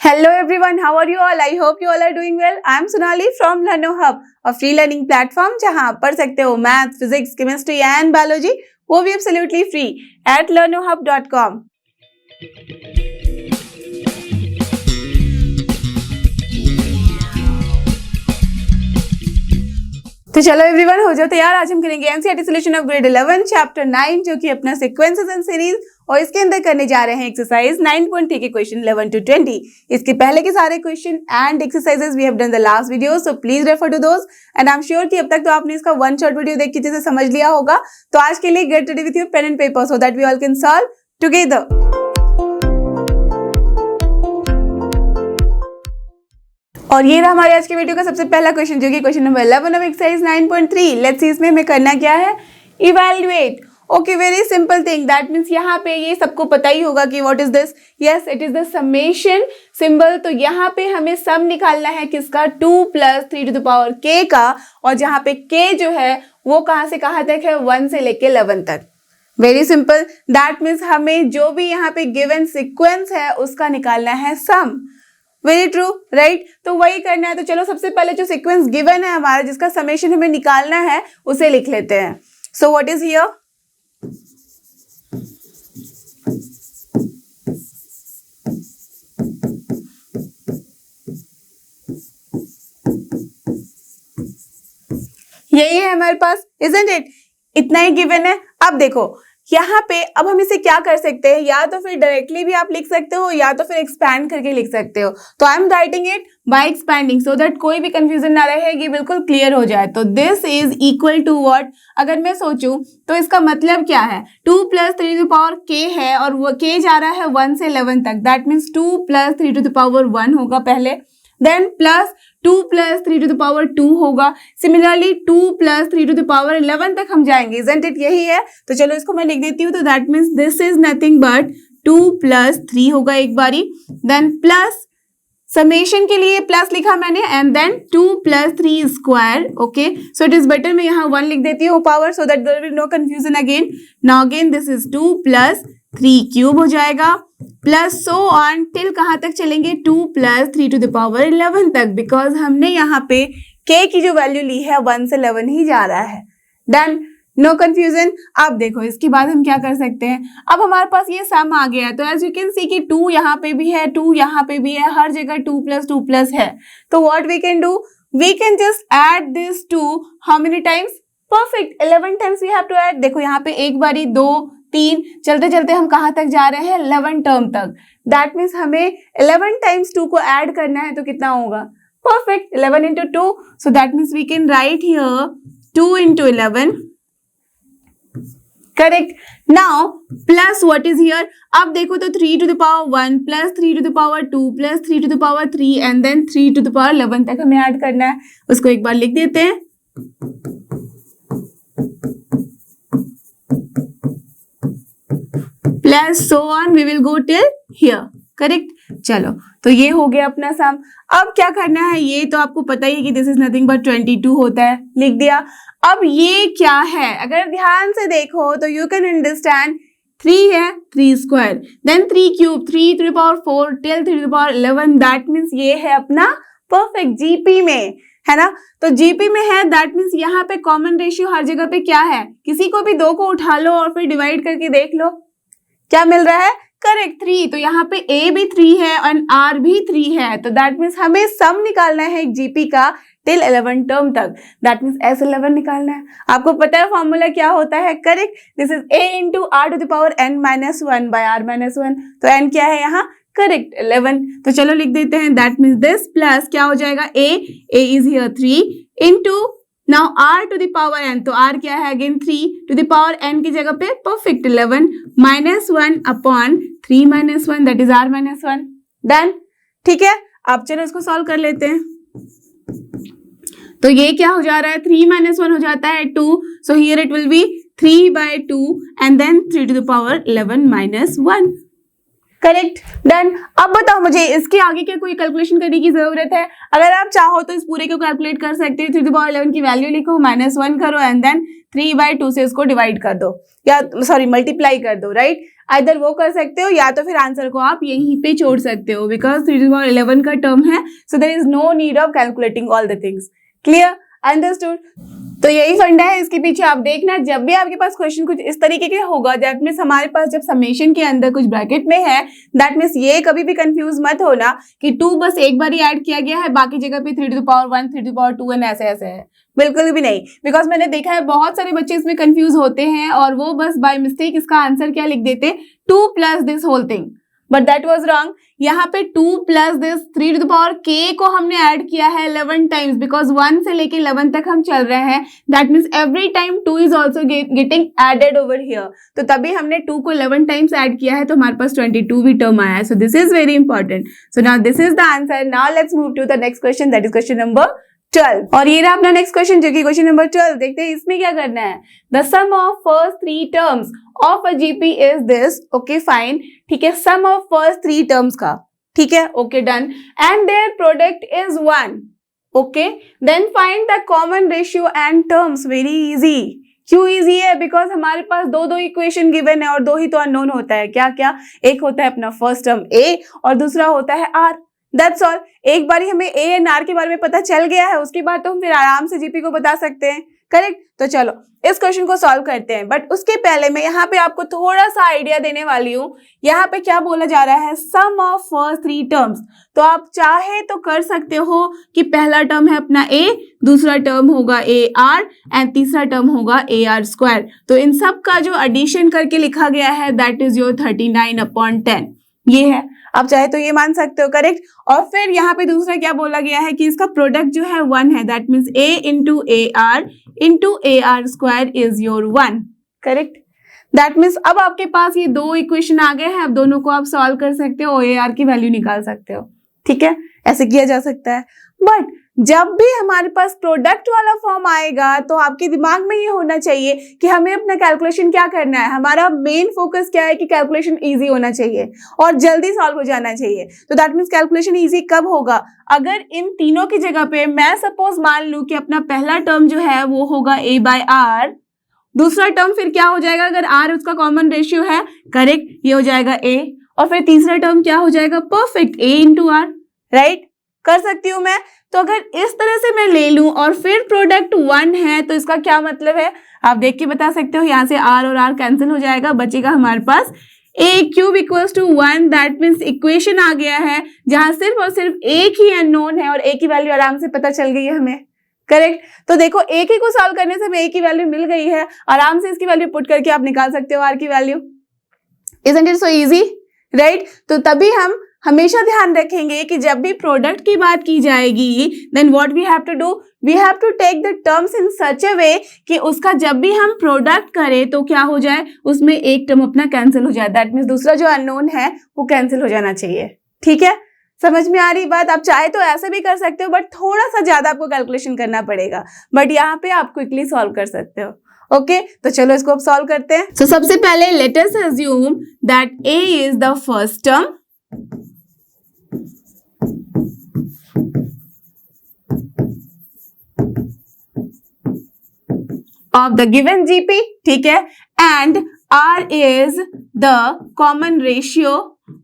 Hello everyone, how are you all? I hope you all are doing well. I am Sonali from Learno Hub, a free learning platform जहां आप पढ़ सकते हो math, physics, chemistry and biology, वो भी absolutely free at learnohub.com। तो चलो everyone, हो जाओ तैयार। आज हम करेंगे NCERT solution of grade 11 chapter 9, जो कि अपना सीक्वेंसेस एंड सीरीज, और इसके अंदर करने जा रहे हैं एक्सरसाइज 9.3 के क्वेश्चन 11 to 20। इसके पहले के सारे question and exercises we have done the last video, so please refer to those. And I am sure कि अब तक तो आपने इसका वन शॉट वीडियो देख के जैसे समझ लिया होगा। तो आज के लिए get ready with your pen and paper so that we all can solve together. और ये रहा हमारे आज के वीडियो का सबसे पहला क्वेश्चन, जो कि question number 11 of exercise 9.3। Let's see इसमें हमें करना क्या है, evaluate. Okay, very simple thing, that means यहाँ पे ये सबको पता ही होगा कि what is this. Yes, it is the summation symbol. तो यहाँ पे हमें सम निकालना है किसका, 2 + 3 to the power k का। और जहाँ पे k जो है वो कहाँ से कहाँ तक है, 1 से लेके 11 तक। वेरी सिंपल, दैट मीन्स हमें जो भी यहाँ पे गिवन सीक्वेंस है उसका निकालना है सम। Very true, right. तो वही करना है। तो चलो सबसे पहले जो सीक्वेंस गिवन है हमारा, जिसका समेशन हमें निकालना है, उसे लिख लेते हैं। सो व्हाट इज हियर, यही है हमारे पास, इजंट इट। इतना ही गिवन है। अब देखो यहाँ पे, अब हम इसे क्या कर सकते हैं, या तो फिर डायरेक्टली भी आप लिख सकते हो, या तो फिर एक्सपैंड करके लिख सकते हो। तो आई am writing it by expanding so that कोई भी कंफ्यूजन ना रहेगी, बिल्कुल क्लियर हो जाए। तो this is equal to what, अगर मैं सोचूं तो इसका मतलब क्या है, 2 + 3 to the power k है, और वो k जा रहा है 1 से 11 तक। That means 2 + 3 to the power 1 होगा पहले, then plus 2 + 3 to the power 2 होगा। सिमिलरली 2 + 3 to the power 11 तक हम जाएंगे, इजंट इट, यही है। तो चलो इसको मैं लिख देती हूँ। तो that means this is nothing but 2 + 3 होगा एक बारी, देन प्लस समेशन के लिए प्लस लिखा मैंने, and then 2 + 3 square. Okay, so it is better मैं यहाँ 1 लिख देती हूँ power, so that there will no confusion again. Now again this is 2 + 3 cube हो जाएगा, प्लस सो ऑन टिल कहाँ तक चलेंगे, 2 + 3 to the power 11 तक, बिकॉज हमने यहाँ पे k की जो वैल्यू ली है 1 से 11 ही जा रहा है। Done, no confusion. अब देखो इसके बाद हम क्या कर सकते हैं, अब हमारे पास ये सम आ गया। तो एज यू कैन सी कि 2 यहाँ पे भी है, 2 यहाँ पे भी है, हर जगह 2 + 2 है। तो what we can do, we can just add this 2 how many times, perfect 11 times we have to add. देखो यहाँ पे एक बारी, 2, 3, चलते चलते हम कहाँ तक जा रहे हैं, 11 टर्म तक। दैट मीन्स हमें 11 टाइम्स 2 को ऐड करना है, तो कितना होगा, perfect 11 × 2। So that means we can write here 2 × 11, correct. Now plus what is here, अब देखो तो 3 to the power 1 + 3 to the power 2 + 3 to the power 3 and then 3 to the power 11 तक हमें ऐड करना है। उसको एक बार लिख देते हैं, plus so on we will go till here, correct. चलो तो ये हो गया अपना सम। अब क्या करना है, ये तो आपको पता ही है कि दिस इज नथिंग बट 22 होता है, लिख दिया। अब ये क्या है, अगर ध्यान से देखो तो यू कैन अंडरस्टैंड, 3 है, 3 square, then 3 cube, 3 to the power 4 till 3 to the power 11। That means ये है अपना परफेक्ट जीपी में, है ना। तो जीपी में है, दैट मीन्स यहाँ पे कॉमन रेशियो हर जगह पे क्या है, किसी को भी 2 को उठा लो और फिर डिवाइड करके देख लो क्या मिल रहा है, करेक्ट 3। तो यहाँ पे a भी 3 है और r भी 3 है। तो दैट मीन्स हमें सम निकालना है एक जीपी का टिल 11 टर्म तक। दैट मीन्स S11 निकालना है। आपको पता है फॉर्मूला क्या होता है, correct, this is a × r to the power n - 1 by r - 1। तो n क्या है यहाँ, करेक्ट 11। तो चलो लिख देते हैं, दैट मीन्स दिस प्लस क्या हो जाएगा, a is here 3 into now r to the power n, तो r क्या है again 3 to the power n की जगह पे perfect 11 -1 upon 3 - 1 that is r - 1। Done, ठीक है। अब चलो इसको सॉल्व कर लेते हैं। तो ये क्या हो जा रहा है, 3 - 1 हो जाता है 2, so here it will be 3/2 and then 3 to the power 11 - 1, correct, done. अब बताओ मुझे इसके आगे क्या कोई कैलकुलेशन करने की जरूरत है? अगर आप चाहो तो इस पूरे को कैलकुलेट कर सकते हो। 3^11 की वैल्यू लिखो, -1 करो एंड देन 3/2 से इसको डिवाइड कर दो, या सॉरी मल्टीप्लाई कर दो, राइट। आइदर वो कर सकते हो या तो फिर आंसर को आप यहीं पे छोड़ सकते हो, बिकॉज 3^11 का टर्म है, so there is no need of calculating all the things. Clear, understood? तो यही फंडा है इसके पीछे। आप देखना जब भी आपके पास क्वेश्चन कुछ इस तरीके के होगा, दैट मीन्स हमारे पास जब समेशन के अंदर कुछ ब्रैकेट में है, दैट मीन्स ये कभी भी कंफ्यूज मत होना कि 2 बस एक बार ही ऐड किया गया है, बाकी जगह पे 3^1 3^2 एंड ऐसे ऐसे है। बिल्कुल भी नहीं, बिकॉज मैंने देखा है बहुत सारे बच्चे इसमें कंफ्यूज होते हैं और वो बस बाय मिस्टेक इसका आंसर क्या लिख देते, 2 + this whole thing, but that was wrong. यहाँ पे 2 + दिस 3k को हमने ऐड किया है 11 टाइम्स, बिकॉज 1 से लेके 11 तक हम चल रहे हैं, that means every time 2 is also getting added over here, तो तभी हमने 2 को 11 टाइम्स ऐड किया है, तो हमारे पास 22 भी टर्म आया है। So this is very important. So now this is the answer. Now let's move to the next question, that is question number 12। और ये रहा अपना नेक्स्ट क्वेश्चन, जो कि क्वेश्चन नंबर 12। देखते हैं इसमें क्या करना है। The sum of first 3 terms of a GP is this. Okay fine, ठीक है, सम ऑफ फर्स्ट 3 टर्म्स का, ठीक है, okay done, and their product is 1। Okay, then find the common ratio and terms. Very easy. क्यों easy है? Because हमारे पास दो इक्वेशन गिवन है और 2 ही तो अननोन होता है। क्या क्या? एक होता है अपना फर्स्ट टर्म a और दूसरा होता है r। That's all. एक बार हमें a एंड r के बारे में पता चल गया है, उसके बाद तो हम फिर आराम से जीपी को बता सकते हैं, करेक्ट। तो चलो इस क्वेश्चन को सॉल्व करते हैं, बट उसके पहले मैं यहाँ पे आपको थोड़ा सा आइडिया देने वाली हूँ। यहाँ पे क्या बोला जा रहा है, सम ऑफ फर्स्ट 3 टर्म्स। तो आप चाहे तो कर सकते हो कि पहला टर्म है अपना a, दूसरा टर्म होगा ar एंड तीसरा टर्म होगा ar²। तो इन सब का जो एडिशन करके लिखा गया है, दैट इज योर 39/10। ये है, आप चाहे तो ये मान सकते हो, करेक्ट। और फिर यहाँ पे दूसरा क्या बोला गया है कि इसका प्रोडक्ट जो है 1 है, that means a into ar² is your 1, correct. That means अब आपके पास ये 2 इक्वेशन आ गए हैं, अब दोनों को आप सॉल्व कर सकते हो, ar की वैल्यू निकाल सकते हो, ठीक है, ऐसे किया जा सकता है। बट जब भी हमारे पास प्रोडक्ट वाला फॉर्म आएगा तो आपके दिमाग में ये होना चाहिए कि हमें अपना कैलकुलेशन क्या करना है। हमारा मेन फोकस क्या है कि कैलकुलेशन इजी होना चाहिए और जल्दी सॉल्व हो जाना चाहिए। तो दैट मीन्स कैलकुलेशन इजी कब होगा, अगर इन तीनों की जगह पे मैं सपोज मान लूं कि अपना पहला टर्म जो है वो होगा a/r, दूसरा टर्म फिर क्या हो जाएगा, अगर r उसका कॉमन रेशियो है, करेक्ट, ये हो जाएगा a, और फिर तीसरा टर्म क्या हो जाएगा, perfect, a into r, right. कर सकती हूँ मैं। तो अगर इस तरह से मैं ले लूं और फिर प्रोडक्ट 1 है, तो इसका क्या मतलब है, आप देख के बता सकते हो। यहाँ से r और r कैंसिल हो जाएगा, बचेगा हमारे पास a³ = 1। दैट मीन्स इक्वेशन आ गया है जहां सिर्फ और सिर्फ एक ही अननोन है और a की वैल्यू आराम से पता चल गई है हमें, करेक्ट। तो देखो एक ही को सॉल्व करने से हमें a की वैल्यू मिल गई है, आराम से इसकी वैल्यू पुट करके आप निकाल सकते हो r की value. Isn't it so easy, right. तो तभी हम हमेशा ध्यान रखेंगे कि जब भी प्रोडक्ट की बात की जाएगी, then what we have to do, we have to take the terms in such a way कि उसका जब भी हम प्रोडक्ट करें तो क्या हो जाए, उसमें एक टर्म अपना कैंसिल हो जाए, दैट मीन्स दूसरा जो अननोन है वो कैंसिल हो जाना चाहिए, ठीक है। समझ में आ रही बात? आप चाहे तो ऐसे भी कर सकते हो, बट थोड़ा सा ज्यादा आपको कैलकुलेशन करना पड़ेगा, बट यहाँ पे आप क्विकली सॉल्व कर सकते हो। ओके तो चलो इसको अब सॉल्व करते हैं। So, सबसे पहले late us assume that a is the first term of the given GP, ठीक है, and R is the common ratio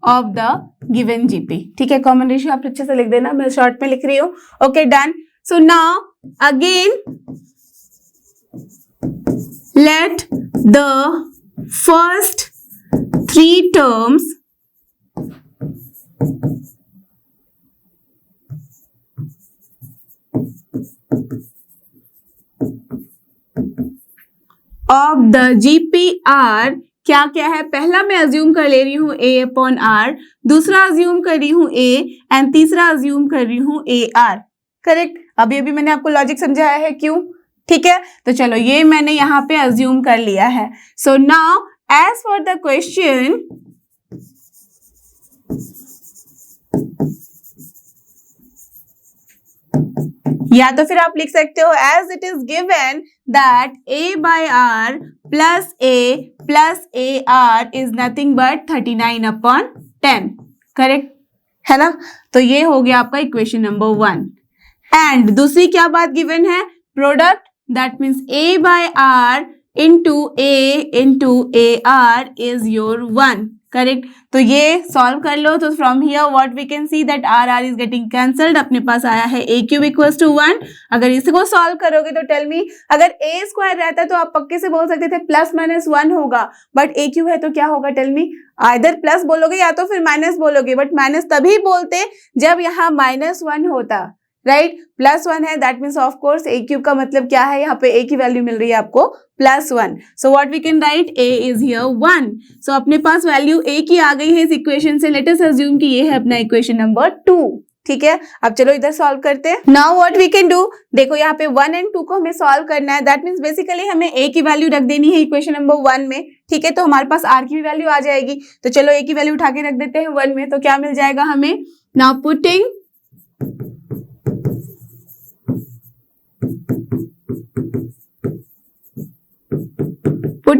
of the given GP, ठीक है। कॉमन रेशियो आप अच्छे से लिख देना, मैं शॉर्ट में लिख रही हूँ। Okay done. So now again let the first 3 terms of the GPR क्या क्या है, पहला मैं अज्यूम कर ले रही हूँ a/r, दूसरा अज्यूम कर रही हूँ a एंड तीसरा अज्यूम कर रही हूँ ar, करेक्ट। अभी अभी मैंने आपको लॉजिक समझाया है क्यों, ठीक है। तो चलो ये मैंने यहाँ पे अज्यूम कर लिया है। So now as for the question, या तो फिर आप लिख सकते हो as it is given that a/r plus a plus ar is nothing but 39/10, 10, correct है ना। तो ये हो गया आपका इक्वेशन नंबर 1। एंड दूसरी क्या बात गिवन है, product that means a by r into a r is your 1, correct. तो ये सॉल्व कर लो। तो from here what we can see that r r is getting cancelled, अपने पास आया है a क्यूब इक्वल्स टू 1। अगर इसको सॉल्व करोगे तो टेल मी, अगर a स्क्वायर रहता तो आप पक्के से बोल सकते थे प्लस माइनस 1 होगा, बट a क्यूब है तो क्या होगा टेल मी, आइदर प्लस बोलोगे या तो फिर माइनस बोलोगे, बट माइनस तभी बोलते जब यहाँ -1 होता, राइट। +1 है that means of course a cube का मतलब क्या है, यहाँ पे a की वैल्यू मिल रही है आपको +1। So what we can write, a is here 1। So अपने पास वैल्यू a की आ गई है इस इक्वेशन से। लेट अस अज्यूम कि ये है अपना इक्वेशन नंबर 2, ठीक है। अब चलो इधर सॉल्व करते हैं। Now what we can do, देखो यहाँ पे 1 एंड 2 को हमें सॉल्व करना है, दैट मीन्स बेसिकली हमें a की वैल्यू रख देनी है इक्वेशन नंबर 1 में, ठीक है। तो हमारे पास r की भी वैल्यू आ जाएगी। तो चलो a की वैल्यू उठा के रख देते हैं 1 में, तो क्या मिल जाएगा हमें। Now putting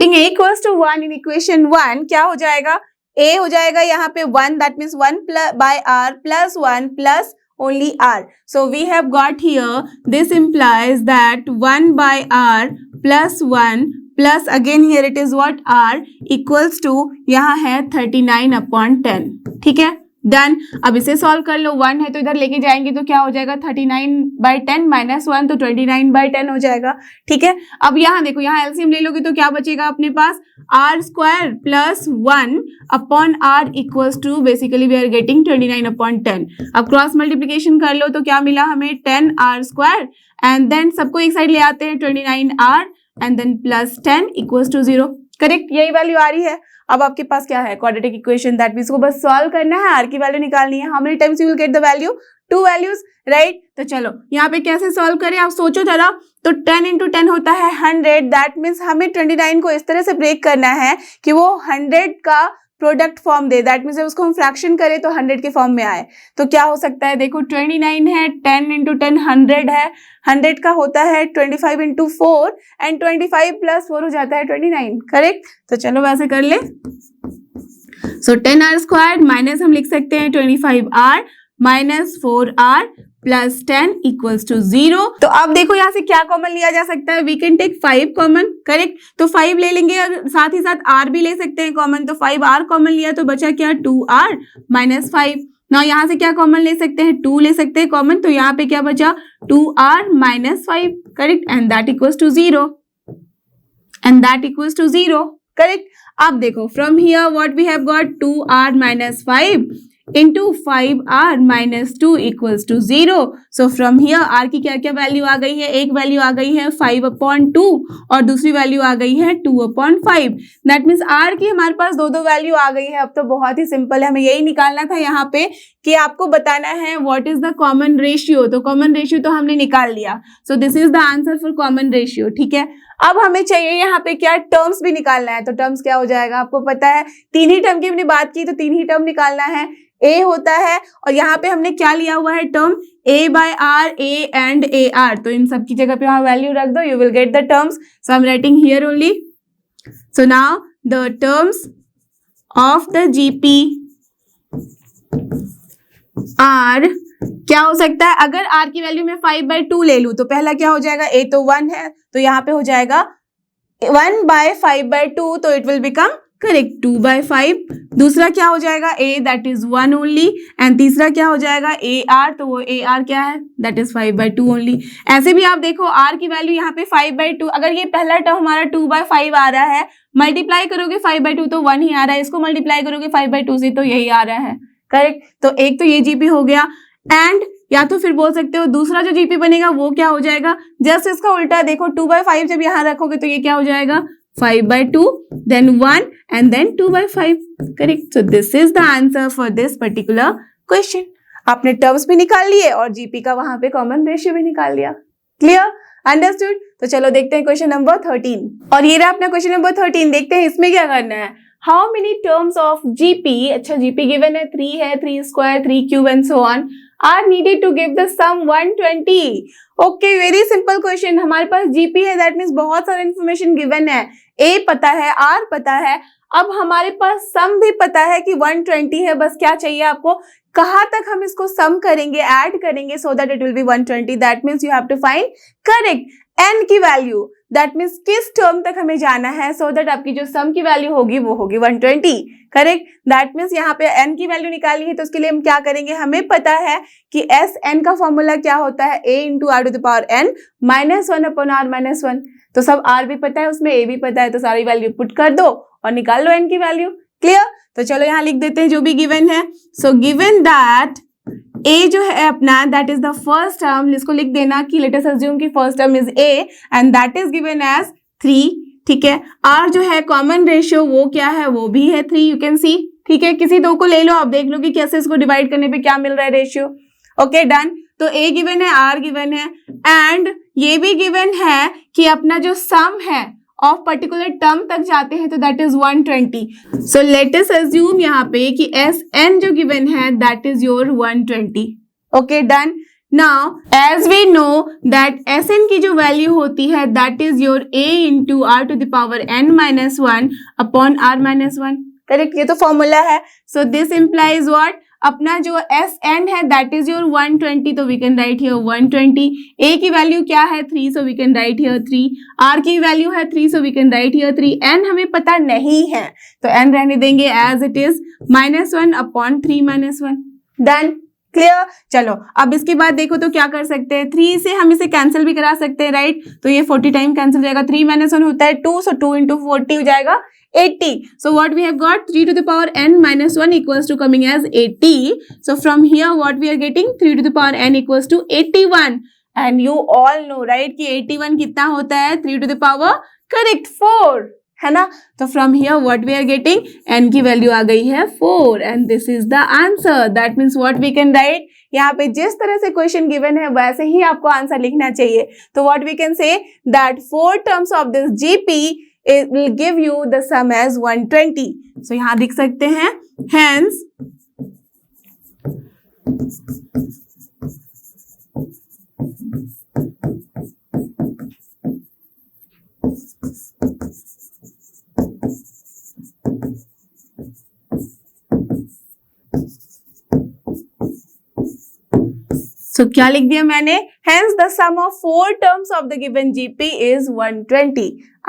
a equals to 1 in equation 1, क्या हो जाएगा, a हो जाएगा यहाँ पे 1, that means 1 by r plus 1 plus only r. So we have got here, this implies that 1 by r plus 1 plus again here it is what, r equals to यहाँ है 39/10, ठीक है। डन। अब इसे सॉल्व कर लो, 1 है तो इधर लेके जाएंगे तो क्या हो जाएगा 39/10 -1 तो 29/10 हो जाएगा, ठीक है। अब यहाँ देखो, यहाँ एलसीएम ले लोगे तो क्या बचेगा अपने पास, r² plus 1 upon r equals to basically we are getting 29/10। अब क्रॉस मल्टीप्लीकेशन कर लो तो क्या मिला हमें 10r² एंड देन सबको एक साइड ले आते हैं 29r and then plus 10 equals to 0, correct. यही वैल्यू आ रही है। अब आपके पास क्या है, क्वाड्रेटिक इक्वेशन, दैट मींस को बस सॉल्व करना है, r की वैल्यू निकालनी है। How many times you will get the value, 2 values, right. तो चलो यहाँ पे कैसे सॉल्व करें, आप सोचो जरा। तो 10 × 10 होता है 100, दैट मीन्स हमें 29 को इस तरह से ब्रेक करना है कि वो 100 का product form they, that means उसको हम फ्रैक्शन करें तो 100 के फॉर्म में आए। तो क्या हो सकता है, देखो 29 है, 10 × 10 100 है, 100 का होता है 25 × 4 एंड 25 + 4 हो जाता है 29, करेक्ट। तो चलो वैसे कर ले। सो 10r² माइनस हम लिख सकते हैं 25r minus 4r plus 10 equals to 0। तो अब देखो यहाँ से क्या कॉमन लिया जा सकता है, we can take 5 common, correct. तो 5 ले लेंगे और साथ ही साथ r भी ले सकते हैं कॉमन। तो 5r कॉमन लिया तो बचा क्या, 2r माइनस 5। ना यहाँ से क्या कॉमन ले सकते हैं, 2 ले सकते हैं कॉमन। तो यहाँ पे क्या बचा, 2r minus 5, correct, and that equals to 0 and that equals to 0, correct. अब देखो from here what we have got, 2r minus 5 into 5r minus 2 equals to 0. So from here r की क्या क्या वैल्यू आ गई है, एक वैल्यू आ गई है 5/2 और दूसरी वैल्यू आ गई है 2/5। दैट मीन्स r की हमारे पास दो वैल्यू आ गई है। अब तो बहुत ही सिंपल है, हमें यही निकालना था यहाँ पे कि आपको बताना है what is the common ratio. तो कॉमन रेशियो तो हमने निकाल लिया। सो this is the answer for common ratio, ठीक है। अब हमें चाहिए यहाँ पे क्या, टर्म्स भी निकालना है। तो टर्म्स क्या हो जाएगा, आपको पता है 3 ही टर्म की हमने बात की, तो 3 ही टर्म निकालना है। a होता है और यहाँ पे हमने क्या लिया हुआ है term, a/r, a and ar। तो इन सब की जगह पे वहां वैल्यू रख दो, you will get the terms. So I am writing here only. So now the terms of the GP are क्या हो सकता है, अगर r की वैल्यू में 5/2 ले लूं तो पहला क्या हो जाएगा, a तो 1 है तो यहाँ पे हो जाएगा 1/5/2, तो इट विल बिकम करेक्ट 2/5। दूसरा क्या हो जाएगा, a that is 1 only and तीसरा क्या हो जाएगा ar, तो वो ar क्या है, दैट इज 5/2 ओनली। ऐसे भी आप देखो r की वैल्यू यहाँ पे 5/2, अगर ये पहला टर्म हमारा 2/5 आ रहा है, मल्टीप्लाई करोगे 5/2 तो 1 ही आ रहा है, इसको मल्टीप्लाई करोगे 5/2 से तो यही आ रहा है, करेक्ट। तो एक तो ये जीपी हो गया एंड या तो फिर बोल सकते हो दूसरा जो जीपी बनेगा वो क्या हो जाएगा, जस्ट इसका उल्टा देखो 2/5 जब यहाँ रखोगे तो ये क्या हो जाएगा 5/2 then 1 and then 2/5, correct. So this is the answer for this particular question. आपने टर्म्स भी निकाल लिए और जीपी का वहां पे कॉमन रेशियो भी निकाल लिया। Clear, understood. तो चलो देखते हैं क्वेश्चन नंबर 13। और ये रहा अपना क्वेश्चन नंबर 13। देखते हैं इसमें क्या करना है। How many terms of GP, अच्छा जीपी गिवन है 3 है, 3² 3³ and so on, are needed to give the sum 120। Okay, very simple question. हमारे पास जीपी है, दैट मीन्स बहुत सारा इन्फॉर्मेशन गिवन है। A पता है, R पता है, अब हमारे पास सम भी पता है कि 120 है, बस क्या चाहिए आपको, कहाँ तक हम इसको सम करेंगे, ऐड करेंगे, so that it will be 120. That means you have to find correct n की वैल्यू, दैट मीन्स किस टर्म तक हमें जाना है, सो दैट आपकी जो सम की वैल्यू होगी वो होगी 120. करेक्ट. दैट मीन्स यहाँ पे n की वैल्यू निकालनी है, तो उसके लिए हम क्या करेंगे, हमें पता है कि Sn का फॉर्मूला क्या होता है, a into are to the power n minus 1 upon r minus 1. तो सब r भी पता है, उसमें a भी पता है, तो सारी वैल्यू पुट कर दो और निकाल लो n की वैल्यू. क्लियर. तो चलो यहाँ लिख देते हैं जो भी गिवन है. सो गिवन दैट a जो है अपना, that is the first term, इसको लिख देना कि लेट अस अज्यूम कि first term is a and that is given as 3. ठीक है. r जो है कॉमन रेशियो वो क्या है, वो भी है 3, यू कैन सी. ठीक है. किसी दो को ले लो, आप देख लो कि कैसे इसको डिवाइड करने पे क्या मिल रहा है रेशियो. Okay done. तो a गिवन है, r गिवन है एंड ये भी गिवन है कि अपना जो सम है ऑफ पर्टिकुलर टर्म तक जाते हैं तो that is 120. So let us assume यहाँ पे कि Sn जो गिवन है that is your 120. Okay done. Now as we know that Sn की जो वैल्यू होती है that is your a into are to the power n minus 1 upon r minus 1. Correct. ये तो फॉर्मूला है. सो दिस इम्प्लाइज व्हाट, अपना जो Sn है दैट इज योर 120, तो we can write here 120. a की वैल्यू क्या है 3, so we can write here 3. r की वैल्यू है 3, so we can write here 3. n हमें पता नहीं है तो n रहने देंगे as it is minus 1 upon 3 minus 1. Done. Clear. चलो अब इसके बाद देखो तो क्या कर सकते हैं, 3 से हम इसे कैंसिल भी करा सकते हैं, राइट. तो ये 40 टाइम कैंसिल हो जाएगा. 3 माइनस 1 होता है 2, सो 2 इंटू 40 हो जाएगा 80. So what we have got 3 to the power n minus 1 equals to coming as 80. So from here what we are getting 3 to the power n equals to 81. And you all know right कि 81 कितना होता है 3 to the power correct 4 है ना. तो from here what we are getting, n की value आ गई है 4 and this is the answer. That means what we can write, यहाँ पे जिस तरह से क्वेश्चन गिवन है वैसे ही आपको आंसर लिखना चाहिए. तो what we can say that 4 terms of this GP it will give you the sum as 120. So यहाँ लिख सकते हैं hence so क्या लिख दिया मैंने, hence the sum of 4 terms of the given GP is 120.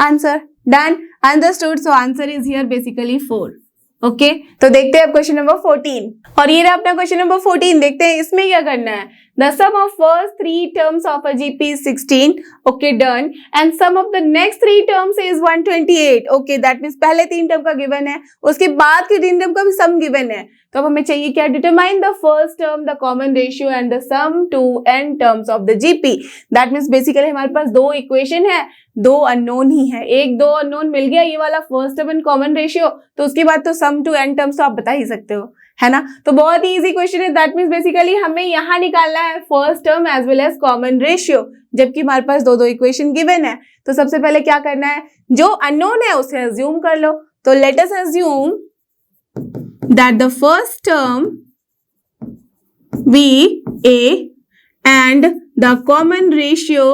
Answer. Done. Understood. So answer is here basically 4. Okay. तो देखते हैं अब क्वेश्चन नंबर 14. और ये रहा अपना क्वेश्चन नंबर 14. देखते हैं इसमें क्या करना है. The sum of first 3 terms of a GP is 16. Okay, done. And sum of the next 3 terms is 128. Okay, that means पहले 3 टर्म का गिवन है, उसके बाद के 3 टर्म का भी सम गिवन है. तो अब हमें चाहिए क्या, determine the first term, the common ratio and the sum to n terms of the GP. That means basically हमारे पास 2 इक्वेशन है, 2 अननोन ही है. 1-2 अननोन मिल गया, ये वाला first term and common ratio, तो उसके बाद तो सम टू n टर्म्स तो आप बता ही सकते हो, है ना. तो बहुत ही इजी क्वेश्चन है. दैट मीन्स बेसिकली हमें यहाँ निकालना है first term as well as common ratio, जबकि हमारे पास 2 इक्वेशन गिवन है. तो सबसे पहले क्या करना है, जो अननोन है उसे अज्यूम कर लो. तो late us assume that the first term be a and the common ratio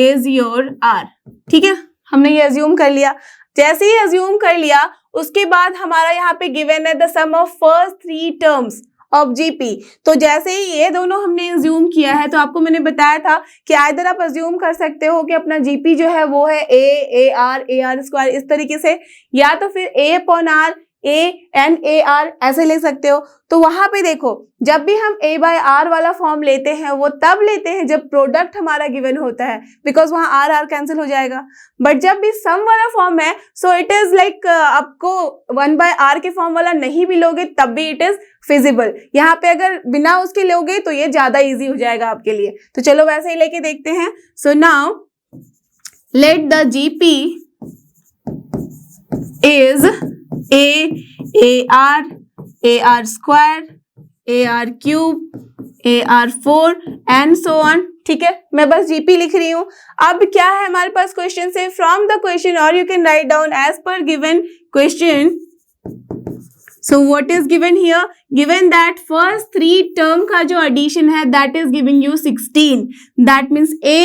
is your r. ठीक है, हमने ये अज्यूम कर लिया. जैसे ही अज्यूम कर लिया उसके बाद हमारा यहाँ पे गिवन है the sum of first 3 terms of GP. तो जैसे ही ये दोनों हमने अज्यूम किया है, तो आपको मैंने बताया था कि आइदर आप अज्यूम कर सकते हो कि अपना GP जो है वो है AR स्क्वायर इस तरीके से, या तो फिर A अपॉन R ANAR ऐसे ले सकते हो. तो वहां पे देखो, जब भी हम A बाय R वाला फॉर्म लेते हैं वो तब लेते हैं जब प्रोडक्ट हमारा गिवन होता है, बिकॉज वहां R कैंसिल हो जाएगा. बट जब भी सम वाला फॉर्म है, सो इट इज लाइक आपको 1 बाय R के फॉर्म वाला नहीं भी लोगे तब भी इट इज फिजिबल. यहाँ पे अगर बिना उसके लोगे तो ये ज्यादा इजी हो जाएगा आपके लिए. तो चलो वैसे ही लेके देखते हैं. So now let the GP is AR square, AR cube, AR4 and so on. ठीक है, मैं बस GP लिख रही हूं. अब क्या है हमारे पास क्वेश्चन से, फ्रॉम द क्वेश्चन और you can write down as per given question. So what is given here? Given that first three term का जो addition है that is giving you 16. That means a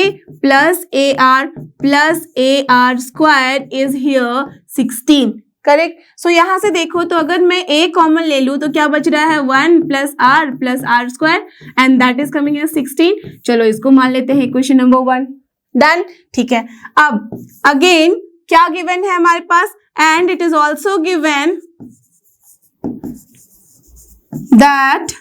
plus ar square is here 16. Correct. सो यहाँ से देखो तो अगर मैं a common ले लूँ तो क्या बच रहा है 1 plus r square and that is coming as 16. चलो इसको मान लेते हैं इक्वेशन नंबर 1. डन. ठीक है. अब अगेन क्या गिवन है हमारे पास and it is also given that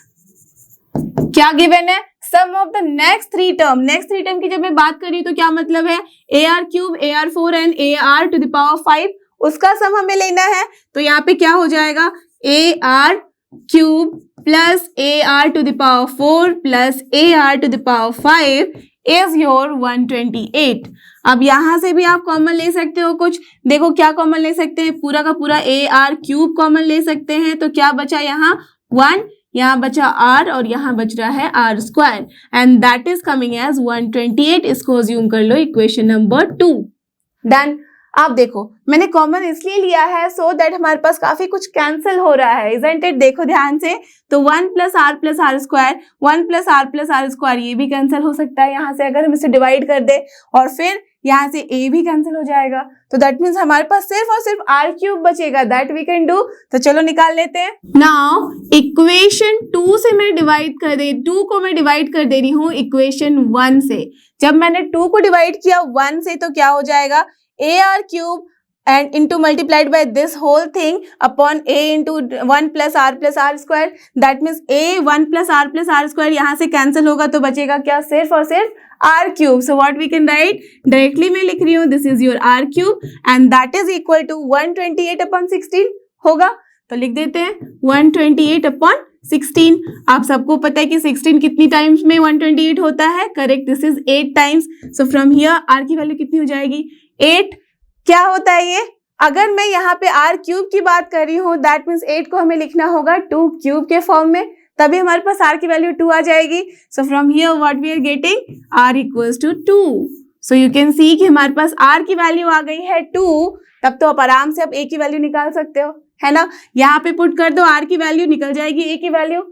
क्या गिवन है sum of the next three term की जब मैं बात करी तो क्या मतलब है AR³ AR4 एंड AR⁴ उसका सम हमें लेना है. तो यहाँ पे क्या हो जाएगा AR³ plus AR⁴ plus AR⁵ is your 128. अब यहां से भी आप कॉमन ले सकते हो कुछ. देखो क्या कॉमन ले सकते हैं पूरा का पूरा AR³ कॉमन ले सकते हैं. तो क्या बचा यहाँ 1, यहाँ बचा r और यहाँ बच रहा है r square and that is coming as 128. इसको अज्यूम कर लो इक्वेशन नंबर 2. डन. आप देखो मैंने कॉमन इसलिए लिया है सो दैट हमारे पास काफी कुछ कैंसिल हो रहा है. Isn't it? देखो ध्यान से. तो 1 plus r square 1 plus r square ये भी कैंसिल हो सकता है यहाँ से अगर हम इसे डिवाइड कर दे और फिर यहाँ से a भी कैंसिल हो जाएगा. तो दैट मीन्स हमारे पास सिर्फ और सिर्फ r³ बचेगा. That we can do. तो चलो निकाल लेते हैं. नाउ इक्वेशन 2 से मैं डिवाइड कर दे 2 को मैं डिवाइड कर दे रही हूँ इक्वेशन 1 से. जब मैंने 2 को डिवाइड किया 1 से तो क्या हो जाएगा AR³ and into multiplied by this whole thing upon a into 1 plus r square. That means a 1 plus r square यहाँ से कैंसिल होगा तो बचेगा क्या सिर्फ और सिर्फ r³. So what we can write directly मैं लिख रही हूँ this is your r³ and that is equal to 128 upon 16 होगा. तो लिख देते हैं 128 upon 16. आप सबको पता है कि 16 कितनी टाइम्स में 128 होता है. Correct. This is 8 times. So from here r की वैल्यू कितनी हो जाएगी 8. क्या होता है ये अगर मैं यहाँ पे r³ की बात कर रही हूँ दैट मीन्स 8 को हमें लिखना होगा 2³ के फॉर्म में तभी हमारे पास r की वैल्यू 2 आ जाएगी. So from here what we are getting r equals to 2. So you can see कि हमारे पास r की वैल्यू आ गई है 2. तब तो आप आराम से आप a की वैल्यू निकाल सकते हो है ना. यहाँ पे पुट कर दो r की वैल्यू निकल जाएगी a की value.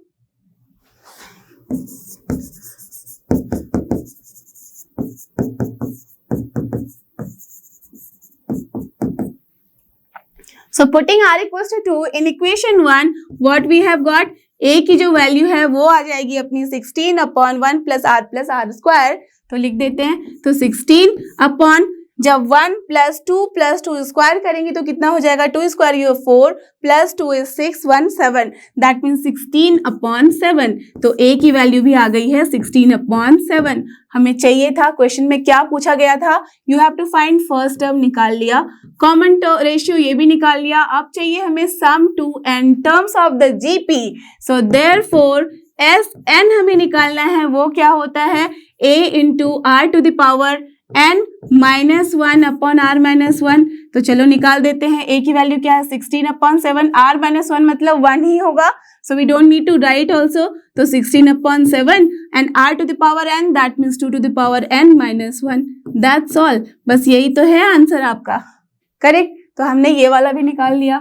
So putting r equals to 2 in equation 1, what we have got a की जो वैल्यू है वो आ जाएगी अपनी 16 upon 1 plus r square. तो लिख देते हैं. तो 16 upon जब 1 plus 2 स्क्वायर करेंगे तो कितना हो जाएगा 2 square you 4 plus 2 is 6 1 7. That means 16 upon 7. तो a की वैल्यू भी आ गई है 16 upon 7. हमें चाहिए था क्वेश्चन में क्या पूछा गया था you have to find first term निकाल लिया कॉमन रेशियो ये भी निकाल लिया. अब चाहिए हमें sum to n terms of the GP. So therefore SN हमें निकालना है. वो क्या होता है a into r⁴ n -1 upon r-1. तो चलो निकाल देते हैं. a की वैल्यू क्या है 16 upon 7. r-1 मतलब 1 ही होगा. So we don't need to write also. तो 16 upon 7 and r⁴ n that means 2 to the power n minus 1. That's all. बस यही तो है आंसर आपका. करेक्ट. तो हमने ये वाला भी निकाल लिया.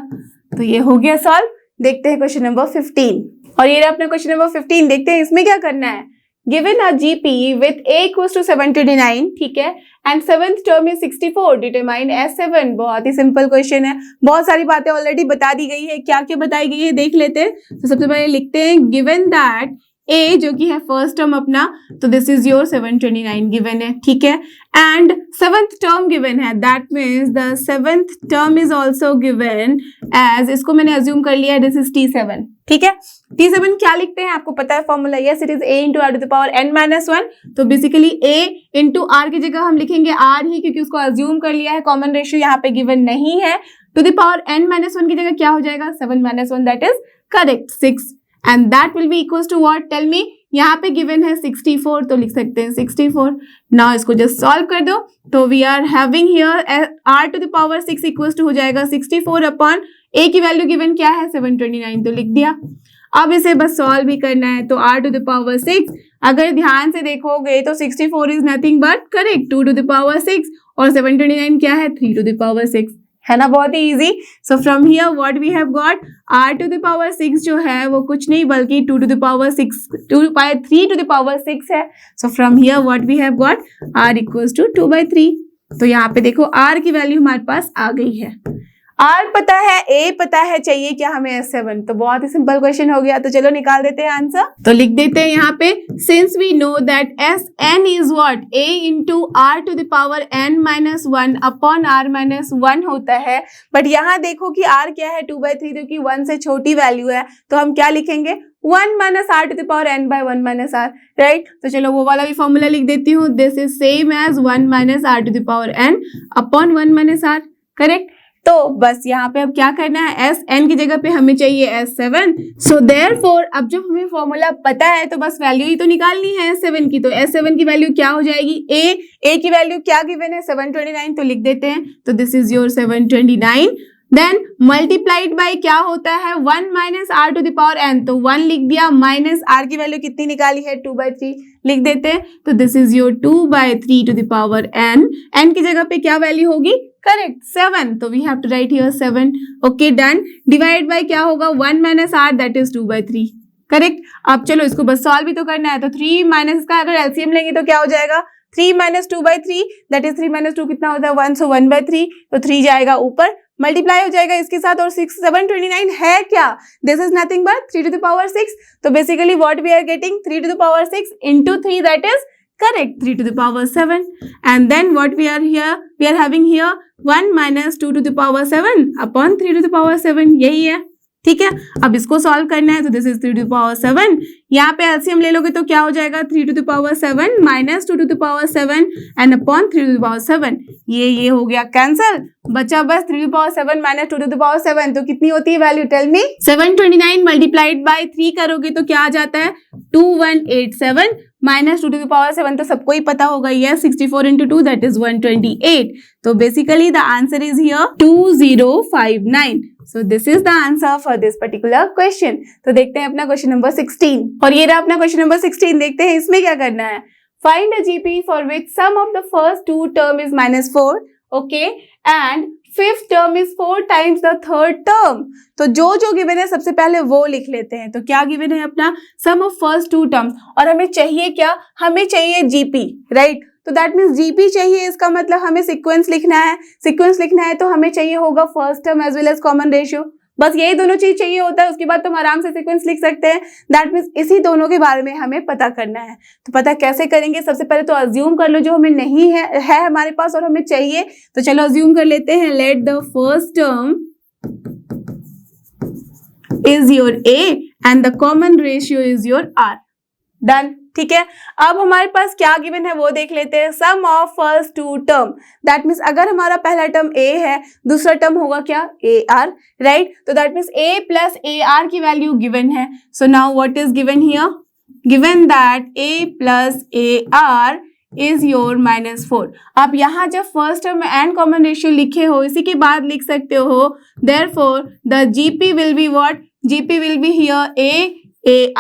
तो ये हो गया सॉल्व. देखते हैं क्वेश्चन नंबर 15. और ये रहा अपना क्वेश्चन नंबर 15. देखते हैं इसमें क्या करना है. Given a GP with a equals to 729, ठीक है, and seventh term is 64, determine S7. बहुत ही सिंपल क्वेश्चन है. बहुत सारी बातें ऑलरेडी बता दी गई है. क्या क्या बताई गई है देख लेते हैं. तो सबसे पहले लिखते हैं given that a जो कि है फर्स्ट टर्म अपना तो दिस इज योर 729 गिवन है. ठीक है. एंड सेवेंथ टर्म गिवन है that means the seventh term is also given as इसको मैंने अज्यूम कर लिया दिस इज T7. ठीक है. T7 क्या लिखते हैं आपको पता है formula. Yes it is a into r⁴n-1. तो बेसिकली a इंटू r की जगह हम लिखेंगे r ही क्योंकि उसको अज्यूम कर लिया है. कॉमन रेशियो यहाँ पे गिवन नहीं है. टू द पावर n-1 की जगह क्या हो जाएगा 7-1 that is correct 6 and that will be equals to what tell me. यहाँ पे गिवन है 64 तो लिख सकते हैं 64. नाउ इसको जस्ट सॉल्व कर दो. तो we are having here r⁴ 6 equals to हो जाएगा 64 अपॉन a की वैल्यू गिवन क्या है 729 तो लिख दिया. अब इसे बस सॉल्व भी करना है. तो r⁴ अगर ध्यान से देखोगे तो 64 इज नथिंग बट करेक्ट 2⁴ और 729 क्या है 3⁴ है ना, बहुत ही easy. So from here what we have got, r to the power 6 जो है वो कुछ नहीं बल्कि 2 to the power 6 3 to the power 6 है। So from here what we have got, r equals to 2/3। तो यहाँ पे देखो r की वैल्यू हमारे पास आ गई है। r पता है, a पता है, चाहिए क्या हमें S7। तो बहुत ही सिंपल क्वेश्चन हो गया। तो चलो निकाल देते हैं आंसर। तो लिख देते हैं यहाँ पे, since we know that Sn is what, a into r to the power n-1 upon r-1 होता है। बट यहाँ देखो कि r क्या है, 2/3, जो कि 1 से छोटी वैल्यू है। तो हम क्या लिखेंगे, 1 minus r to the power n/1 minus r, right. तो चलो वो वाला भी फॉर्मूला लिख देती हूँ, this is same as 1 minus r to the power n upon 1 minus r, correct. तो बस यहाँ पे अब क्या करना है, Sn की जगह पे हमें चाहिए S7। सो देयरफॉर अब जब हमें फॉर्मूला पता है तो बस वैल्यू ही तो निकालनी है S7 की। तो S7 की वैल्यू क्या हो जाएगी, a की वैल्यू क्या गिवन है, 729। तो लिख देते हैं, तो this is your 729। Then multiplied by क्या होता है, 1 minus r to the power n। तो 1 लिख दिया, माइनस r की वैल्यू कितनी निकाली है, 2/3 लिख देते हैं। तो this is your 2/3 to the power n की जगह पे क्या वैल्यू होगी, करेक्ट 7। तो we have to write here 7। Okay done. Divide by क्या होगा, 1 minus r that is 2/3, correct. अब चलो इसको बस सॉल्व भी तो करना है। तो 3 माइनस का अगर एलसीएम लेंगे तो क्या हो जाएगा, 3 माइनस 2/3 दैट इज 3 माइनस 2 कितना होता है 1, सो 1/3। तो 3 जाएगा ऊपर, मल्टीप्लाई हो जाएगा इसके साथ, और 729 है क्या, this is nothing but 3 to the power 6। तो basically what we are getting, 3 to the power 6 into 3 that is correct 3 to the power 7। and then what we are having here 1 minus 2 to the power 7 upon 3 to the power 7, यही है, ठीक है। अब इसको solve करना है, तो this is 3 to the power 7। यहाँ पे एलसीएम ले लोगे तो क्या हो जाएगा, 3 to the power 7 minus 2 to the power 7 and upon 3 to the power 7। ये हो गया कैंसल, बचा बस 3 to the power 7 minus 2 to the power 7। तो कितनी होती है value, tell me. 729 multiplied by 3 करोगे तो क्या आ जाता है, 2187 माइनस 2 टू द पावर 7। तो सबको ही पता होगा, ये 64 इंटू 2 दैट इज 128। तो basically the answer is here 2059। So this is the answer for this particular question। तो देखते हैं अपना क्वेश्चन नंबर 16, और ये रहा अपना क्वेश्चन नंबर 16। देखते हैं इसमें क्या करना है। Find a GP for which sum of the first two term is -4, okay, and fifth term is 4 times the third term। तो जो गिवन है सबसे पहले वो लिख लेते हैं। तो क्या गिवन है अपना, सम ऑफ फर्स्ट टू टर्म्स, और हमें चाहिए क्या, हमें चाहिए जीपी, राइट। तो दैट मीन्स जीपी चाहिए, इसका मतलब हमें सीक्वेंस लिखना है। सीक्वेंस लिखना है तो हमें चाहिए होगा first term as well as common ratio. बस यही दोनों चीज चाहिए होता है, उसके बाद तो हम आराम से सीक्वेंस लिख सकते हैं। दैट मीन्स इसी दोनों के बारे में हमें पता करना है। तो पता कैसे करेंगे, सबसे पहले तो अज्यूम कर लो जो हमें नहीं है हमारे पास और हमें चाहिए। तो चलो अज्यूम कर लेते हैं, let the first term is your a and the common ratio is your r। Done, ठीक है। अब हमारे पास क्या गिवन है वो देख लेते हैं, sum of first two term. That means अगर हमारा पहला टर्म a है, दूसरा टर्म होगा क्या, ar, राइट। तो that means a plus ar की वैल्यू गिवन है। So now what is given here, given that a plus ar is your -4। आप यहाँ जब फर्स्ट टर्म में एंड कॉमन रेशियो लिखे हो, इसी के बाद लिख सकते हो, therefore the GP will be what, GP will be here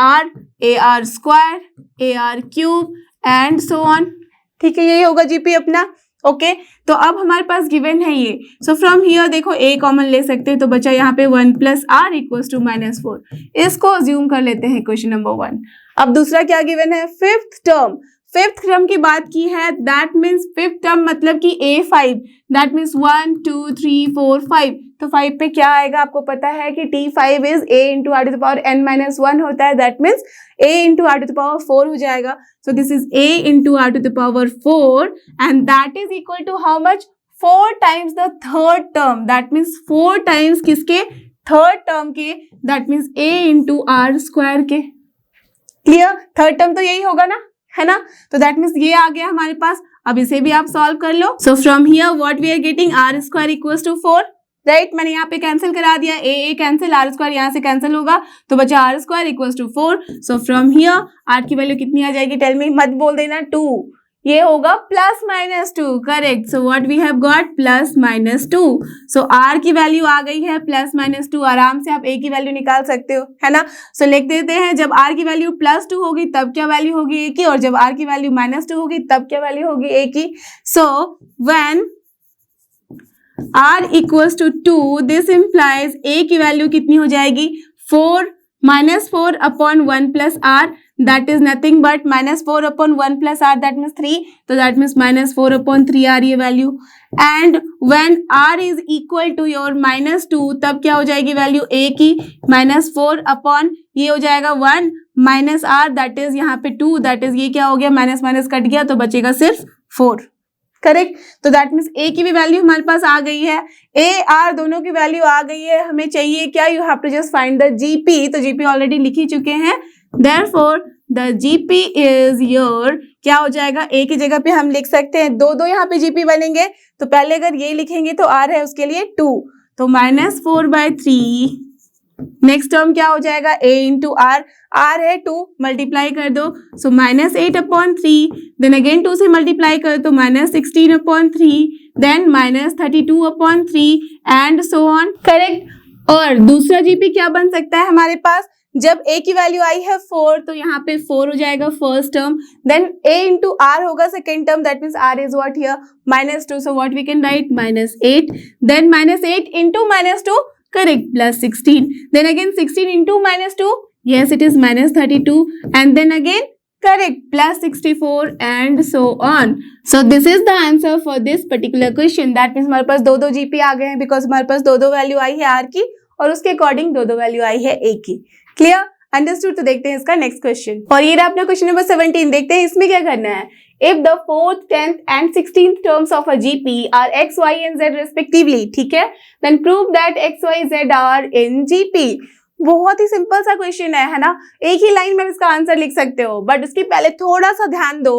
ar square, ar cube and so on, ठीक है। यही होगा जीपी अपना, ओके। तो अब हमारे पास गिवन है ये। सो फ्रॉम हियर देखो a कॉमन ले सकते हैं, तो बचा यहाँ पे 1 प्लस r इक्वल्स टू -4। इसको अज्यूम कर लेते हैं क्वेश्चन नंबर 1। अब दूसरा क्या गिवन है, फिफ्थ टर्म। फिफ्थ टर्म की बात की है, दैट मीन्स फिफ्थ टर्म मतलब कि a5, दैट मीन्स 1 2 3 4 5। तो 5 पे क्या आएगा, आपको पता है कि T5 is a into r to the power n-1 होता है, that means a into r to the power 4 हो जाएगा। So this is a into r to the power 4 and that is equal to how much, 4 times the third term. That means 4 times किसके, third term के, that means a into r square के। Clear, third term तो यही होगा ना, है ना। तो दैट मीन्स ये आ गया हमारे पास। अब इसे भी आप सॉल्व कर लो। So from here what we are getting, r square equals to 4, right. मैंने यहाँ पे कैंसिल करा दिया, a कैंसिल, r स्क्वायर यहाँ से कैंसिल होगा, तो बचा r square equals to 4। So from here r की वैल्यू कितनी आ जाएगी, टेल मी, मत बोल देना 2, ये होगा +-2, correct. So what we have got, +-2। So r की वैल्यू आ गई है +-2। आराम से आप a की वैल्यू निकाल सकते हो, है ना। सो लिख देते हैं, जब r की वैल्यू +2 होगी तब क्या वैल्यू होगी a की, और जब r की वैल्यू -2 होगी तब क्या वैल्यू होगी a की। So when r equals to 2, this implies a की वैल्यू कितनी हो जाएगी 4 -4 upon 1 plus r, that is nothing but -4 upon 1 plus r, that means 3, तो दैट मीन्स -4 अपॉन 3 आर ये वैल्यू। And when r is equal to your -2, तब क्या हो जाएगी वैल्यू a की -4 अपॉन ये हो जाएगा 1 माइनस आर, दैट इज यहाँ पे 2, दैट इज ये क्या हो गया माइनस माइनस कट गया तो बचेगा सिर्फ 4, करेक्ट। तो दैट मीन्स a की भी वैल्यू हमारे पास आ गई है, a r दोनों की वैल्यू आ गई है, हमें चाहिए क्या, you have to just find the GP, तो जीपी ऑलरेडी लिख ही चुके हैं, therefore the GP is your क्या हो जाएगा, a की जगह पे हम लिख सकते हैं दो यहाँ पे जीपी बनेंगे, तो पहले अगर ये लिखेंगे तो r है उसके लिए 2, तो -4/3, नेक्स्ट टर्म क्या हो जाएगा a इंटू आर, r है 2, मल्टीप्लाई कर दो, सो -8/3, देन अगेन 2 से मल्टीप्लाई कर तो -16/3, then -32/3 and so on, correct. और दूसरा जीपी क्या बन सकता है हमारे पास, जब a की वैल्यू आई है 4 तो यहाँ पे 4 हो जाएगा first term, then a into r होगा second term, that means r is what here -2, so what we can write -8, then -8 into -2, correct, plus 16, then again 16 into -2, yes it is -32, and then again correct plus 64 and so on. So this is the answer for this particular question. That means हमारे पास दो GP आ गए हैं because हमारे पास दो value आई है r की और उसके अकॉर्डिंग दो वैल्यू आई है a की। Clear, understood. तो देखते हैं इसका नेक्स्ट क्वेश्चन, और ये रहा अपना क्वेश्चन नंबर 17। देखते हैं इसमें क्या करना है। If the 4th, 10th and 16th terms of a GP are x, y and z respectively, ठीक है, then prove that x, y, z are in GP। बहुत ही सिंपल सा क्वेश्चन है ना, एक ही लाइन में इसका आंसर लिख सकते हो, बट उसके पहले थोड़ा सा ध्यान दो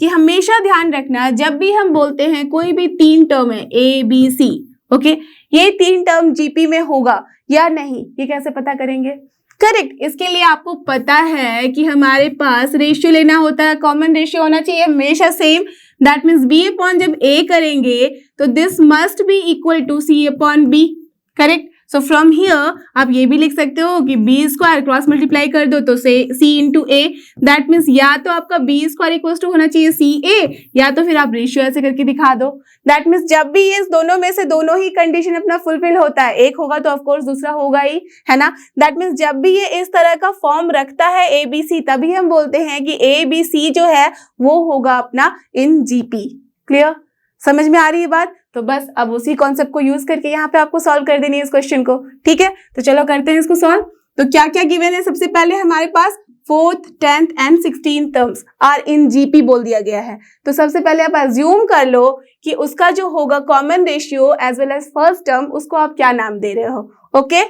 कि हमेशा ध्यान रखना जब भी हम बोलते हैं कोई भी 3 टर्म है A B C, ओके, ये 3 टर्म जीपी में होगा या नहीं, ये कैसे पता करेंगे, करेक्ट। इसके लिए आपको पता है कि हमारे पास रेशियो लेना होता है, कॉमन रेशियो होना चाहिए हमेशा same, that means B upon जब ए करेंगे तो this must be equal to C upon B, correct. So from here आप ये भी लिख सकते हो कि बी स्क्वायर क्रॉस मल्टीप्लाई कर दो तो से सी इंटू ए, दैट मीन्स या तो आपका बी स्क्वायर इक्वल टू होना चाहिए सी ए, या तो फिर आप रेशियो ऐसे करके दिखा दो। दैट मीन्स जब भी ये दोनों में से दोनों ही कंडीशन अपना फुलफिल होता है, एक होगा तो ऑफकोर्स दूसरा होगा ही, है ना। दैट मीन्स जब भी ये इस तरह का फॉर्म रखता है ए बी सी, तभी हम बोलते हैं कि ए बी सी जो है वो होगा अपना इन जीपी। क्लियर, समझ में आ रही है बात। तो बस अब उसी कॉन्सेप्ट को यूज करके यहाँ पे आपको सॉल्व कर देनी है इस क्वेश्चन को, ठीक है। तो चलो करते हैं इसको सॉल्व। तो क्या क्या गिवन है, सबसे पहले हमारे पास 4th, 10th एंड 16th terms are in GP बोल दिया गया है। तो सबसे पहले आप अज्यूम कर लो कि उसका जो होगा common ratio as well as first term, उसको आप क्या नाम दे रहे हो, okay.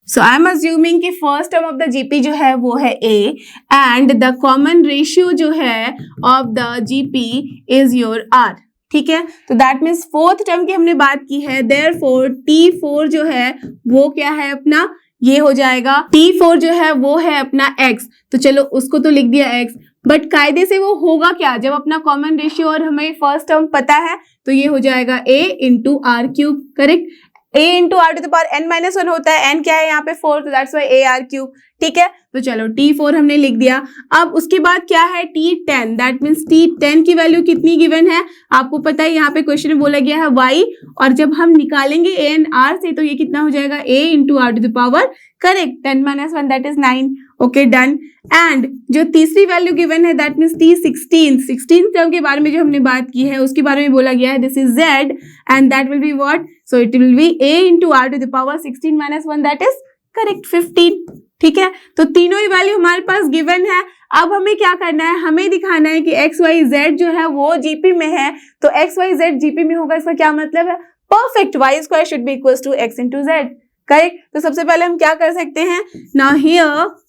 So I am assuming कि first term of the GP जो है वो है a and the common ratio जो है of the GP is your r, ठीक है। तो दैट मीन्स फोर्थ टर्म की हमने बात की है, देयरफॉर T4 जो है वो क्या है अपना, ये हो जाएगा T4 जो है वो है अपना x। तो चलो उसको तो लिख दिया x, बट कायदे से वो होगा क्या, जब अपना कॉमन रेशियो और हमें फर्स्ट टर्म पता है तो ये हो जाएगा a into R cube, correct. a into are to the power n-1 होता है, n क्या है यहाँ पे 4, तो that's why a r cube, ठीक है। तो चलो T4 हमने लिख दिया। अब उसके बाद क्या है T10, दैट मीन्स T10 की वैल्यू कितनी गिवन है आपको पता है, यहाँ पे क्वेश्चन में बोला गया है y, और जब हम निकालेंगे a एंड r से तो ये कितना हो जाएगा a into are to the power, correct, 10-1 that is 9, okay done. And जो तीसरी वैल्यू गिवन है दैट मीन्स T16 टर्म के बारे में जो हमने बात की है उसके बारे में बोला गया है, this is z and that will be what, so it will be a into are to the power 16-1 that is correct 15, ठीक है। तो तीनों ही वैल्यू हमारे पास गिवन है। अब हमें क्या करना है, हमें दिखाना है कि एक्स वाई जेड जो है वो जीपी में है, तो एक्स वाई जेड जीपी में होगा, इसका क्या मतलब है, perfect, Y square should be equal to X into Z, correct. तो सबसे पहले हम क्या कर सकते हैं, now here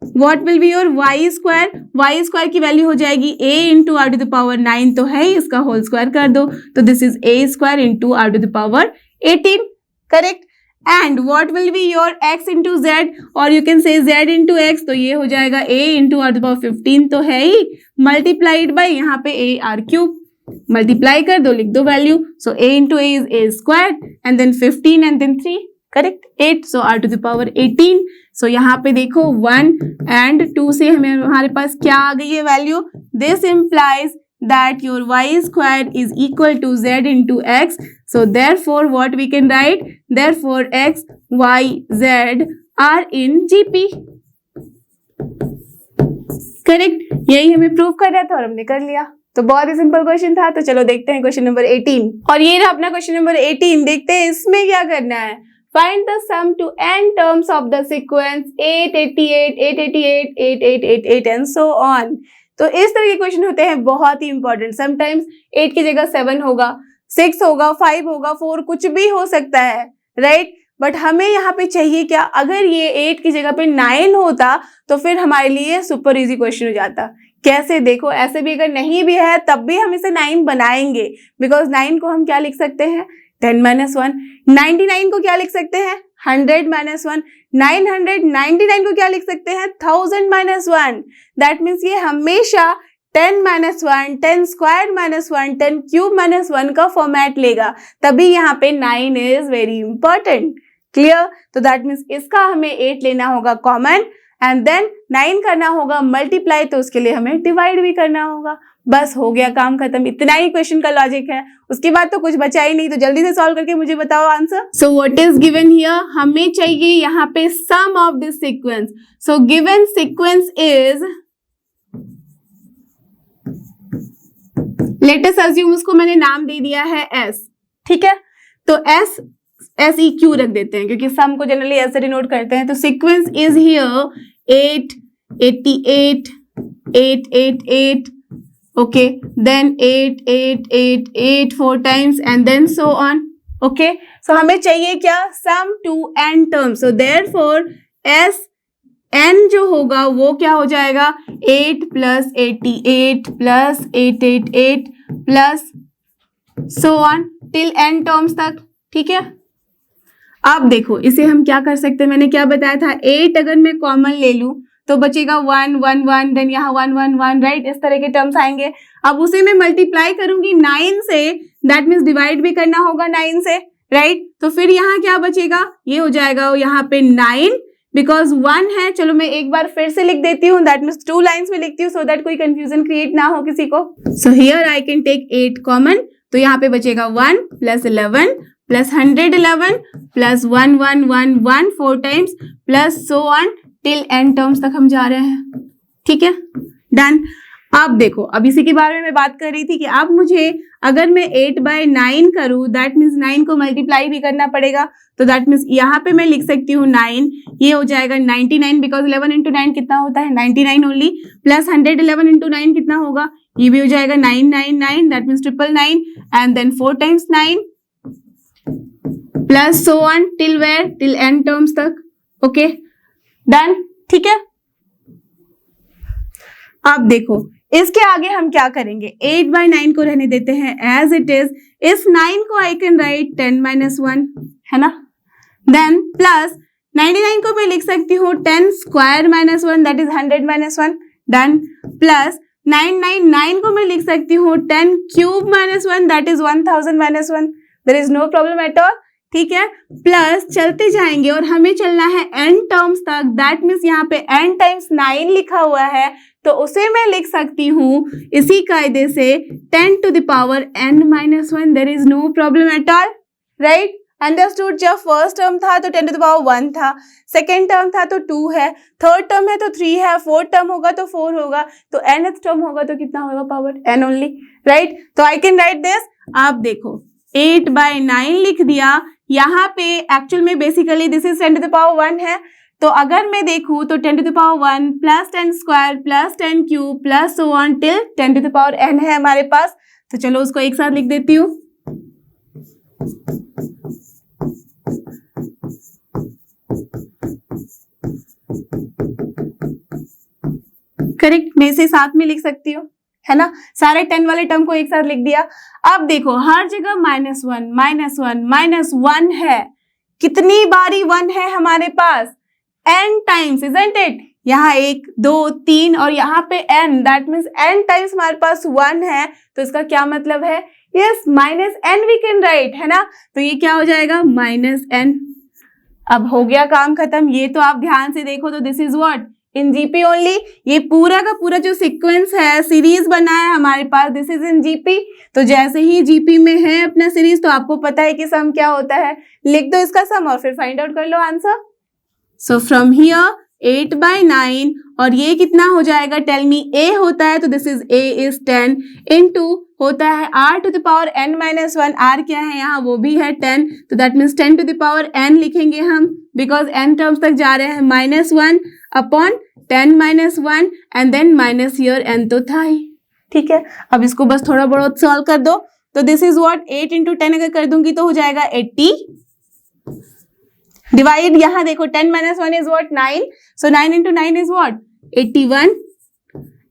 what will be your Y square की वैल्यू हो जाएगी a into are to the power 9 तो है, इसका होल स्क्वायर कर दो तो this is a square into are to the power 18, correct. And what will be your x into Z, और you can say z into X, तो ये हो जाएगा a into are to the power 15 तो है ही, मल्टीप्लाइड बाई यहाँ पे a are cube, multiply कर दो, लिख दो value, so a into a is a square and then 15 and then 3, correct 8, so R to the power 18। So यहाँ पे देखो 1 एंड 2 से हमें हमारे पास क्या आ गई है value, this implies that your y squared is equal to z into x. So therefore what we can write? Therefore x, y, z are in GP. Correct, यही हमें प्रूव कर रहा था और हमने कर लिया। तो बहुत ही सिंपल क्वेश्चन था। तो चलो देखते हैं क्वेश्चन नंबर 18। और ये रहा अपना क्वेश्चन नंबर 18। देखते हैं इसमें क्या करना है। Find the sum to n terms of the sequence 888, 888, 8888 and so on. तो इस तरह के क्वेश्चन होते हैं बहुत ही इंपॉर्टेंट। समटाइम्स 8 की जगह 7 होगा, 6 होगा, 5 होगा, 4 कुछ भी हो सकता है, राइट। बट हमें यहाँ पे चाहिए क्या? अगर ये 8 की जगह पे 9 होता तो फिर हमारे लिए सुपर इजी क्वेश्चन हो जाता। कैसे? देखो, ऐसे भी अगर नहीं भी है तब भी हम इसे 9 बनाएंगे, बिकॉज 9 को हम क्या लिख सकते हैं? 10 - 1। 99 को क्या लिख सकते हैं? 100 - 1। 999 को क्या लिख सकते हैं? 1000 - 1। दैट मीन्स ये हमेशा 10 - 1, 10 स्क्वायर - 1, 10 क्यूब - 1 का फॉर्मेट लेगा। तभी यहाँ पे 9 इज वेरी इंपॉर्टेंट। क्लियर? तो दैट मीन्स इसका हमें 8 लेना होगा कॉमन एंड देन 9 करना होगा मल्टीप्लाई, तो उसके लिए हमें डिवाइड भी करना होगा। बस हो गया, काम खत्म। इतना ही क्वेश्चन का लॉजिक है, उसके बाद तो कुछ बचा ही नहीं। तो जल्दी से सॉल्व करके मुझे बताओ answer. So what is given here? हमें चाहिए यहाँ पे sum of this sequence. So given sequence is, let us assume, उसको मैंने नाम दे दिया है S, ठीक है। तो SEQ रख देते हैं क्योंकि सम को जनरली ऐसे डिनोट करते हैं। तो sequence is here 8, 88, 888, okay, then 8, 8, 8, 8 4 times and then so on, okay. So हमें चाहिए क्या? sum to n terms. So therefore S n जो होगा वो क्या हो जाएगा? 8 + 88 + 888 plus so on till n terms तक, ठीक है। अब देखो इसे हम क्या कर सकते हैं, मैंने क्या बताया था, 8 अगर मैं कॉमन ले लूं तो बचेगा 1 1 1, देन यहाँ 1 1 1, राइट। इस तरह के टर्म्स आएंगे। अब उसे मैं मल्टीप्लाई करूंगी 9 से, दैट मीन्स डिवाइड भी करना होगा 9 से, राइट। तो फिर यहाँ क्या बचेगा? ये हो जाएगा यहाँ पे 9, बिकॉज 1 है। चलो मैं एक बार फिर से लिख देती हूँ, दैट मीन्स 2 लाइन्स में लिखती हूँ सो दैट कोई कंफ्यूजन क्रिएट ना हो किसी को। So here I can take 8 common, तो यहाँ पे बचेगा 1 + 11 + 111 + 1 1 1 1 4 times plus so on till n terms तक हम जा रहे हैं, ठीक है। डन। अब देखो, अब इसी के बारे में मैं बात कर रही थी कि अब मुझे अगर मैं 8/9 करूँ, दैट मीन्स 9 को मल्टीप्लाई भी करना पड़ेगा। तो दैट मीन्स यहाँ पे मैं लिख सकती हूँ 9, ये हो जाएगा 99, बिकॉज 11 × 9 कितना होता है? 99 ओनली, प्लस 111 × 9 कितना होगा? ये भी हो जाएगा 999, that means 999 and then 4 times 9 plus so on till where? Till n terms तक, ओके। डन, ठीक है। अब देखो इसके आगे हम क्या करेंगे, 8/9 को रहने देते हैं एज इट इज। इस 9 को आई कैन राइट 10 - 1, है ना। देन प्लस 99 को मैं लिख सकती हूँ 10 square - 1, that is 100 - 1। Done. Plus 999 को मैं लिख सकती हूँ 10 cube -1, that is 1000 - 1। There is no problem at all, ठीक है। प्लस चलते जाएंगे और हमें चलना है n टर्म्स तक, दैट मीन्स यहाँ पे n टाइम्स 9 लिखा हुआ है, तो उसे मैं लिख सकती हूँ इसी कायदे से 10 to the power n - 1। There is no problem at all, right. Understood. जब फर्स्ट टर्म था तो 10 to the power 1 था, सेकेंड टर्म था तो 2 है, थर्ड टर्म है तो 3 है, फोर्थ टर्म होगा तो 4 होगा, तो nth टर्म होगा तो कितना होगा? Power n only, right. तो आई कैन राइट दिस। आप देखो 8/9 लिख दिया। यहाँ पे एक्चुअल में basically this is 10 to the power 1 है, तो अगर मैं देखूँ तो 10 to the power 1 plus 10 square plus 10 cube plus so on till 10 to the power n है हमारे पास। तो चलो उसको एक साथ लिख देती हूँ। करेक्ट, मैं इसे साथ में लिख सकती हूँ, है ना। सारे 10 वाले टर्म को एक साथ लिख दिया। अब देखो हर जगह -1 -1 है। कितनी बारी 1 है हमारे पास? n times, isn't it. यहाँ 1 2 3 और यहाँ पे n, that means n times हमारे पास 1 है। तो इसका क्या मतलब है? Yes, -n we can write, है ना। तो ये क्या हो जाएगा? -n। अब हो गया काम खत्म। ये तो आप ध्यान से देखो तो this is what, in GP only. ये पूरा का पूरा जो सीक्वेंस है, सीरीज बना है हमारे पास, दिस इज इन जीपी। तो जैसे ही जीपी में है अपना सीरीज, तो आपको पता है कि सम क्या होता है, लिख दो इसका सम और फिर फाइंड आउट कर लो आंसर। सो फ्रॉम हियर 8/9 और ये कितना हो जाएगा, टेल मी। a होता है तो this is a is 10 into होता है r to the power n minus 1। r क्या है यहाँ, वो भी है 10, तो that means 10 to the power n लिखेंगे हम, बिकॉज n टर्म्स तक जा रहे हैं, -1 upon 10 minus 1 and then minus here n तो था ही। ठीक है, अब इसको बस थोड़ा बहुत सॉल्व कर दो। तो दिस इज व्हाट, 8 इंटू 10 अगर कर दूंगी तो हो जाएगा 80 डिवाइड, यहाँ देखो 10 minus 1 is what 9, so 9 into 9 is what 81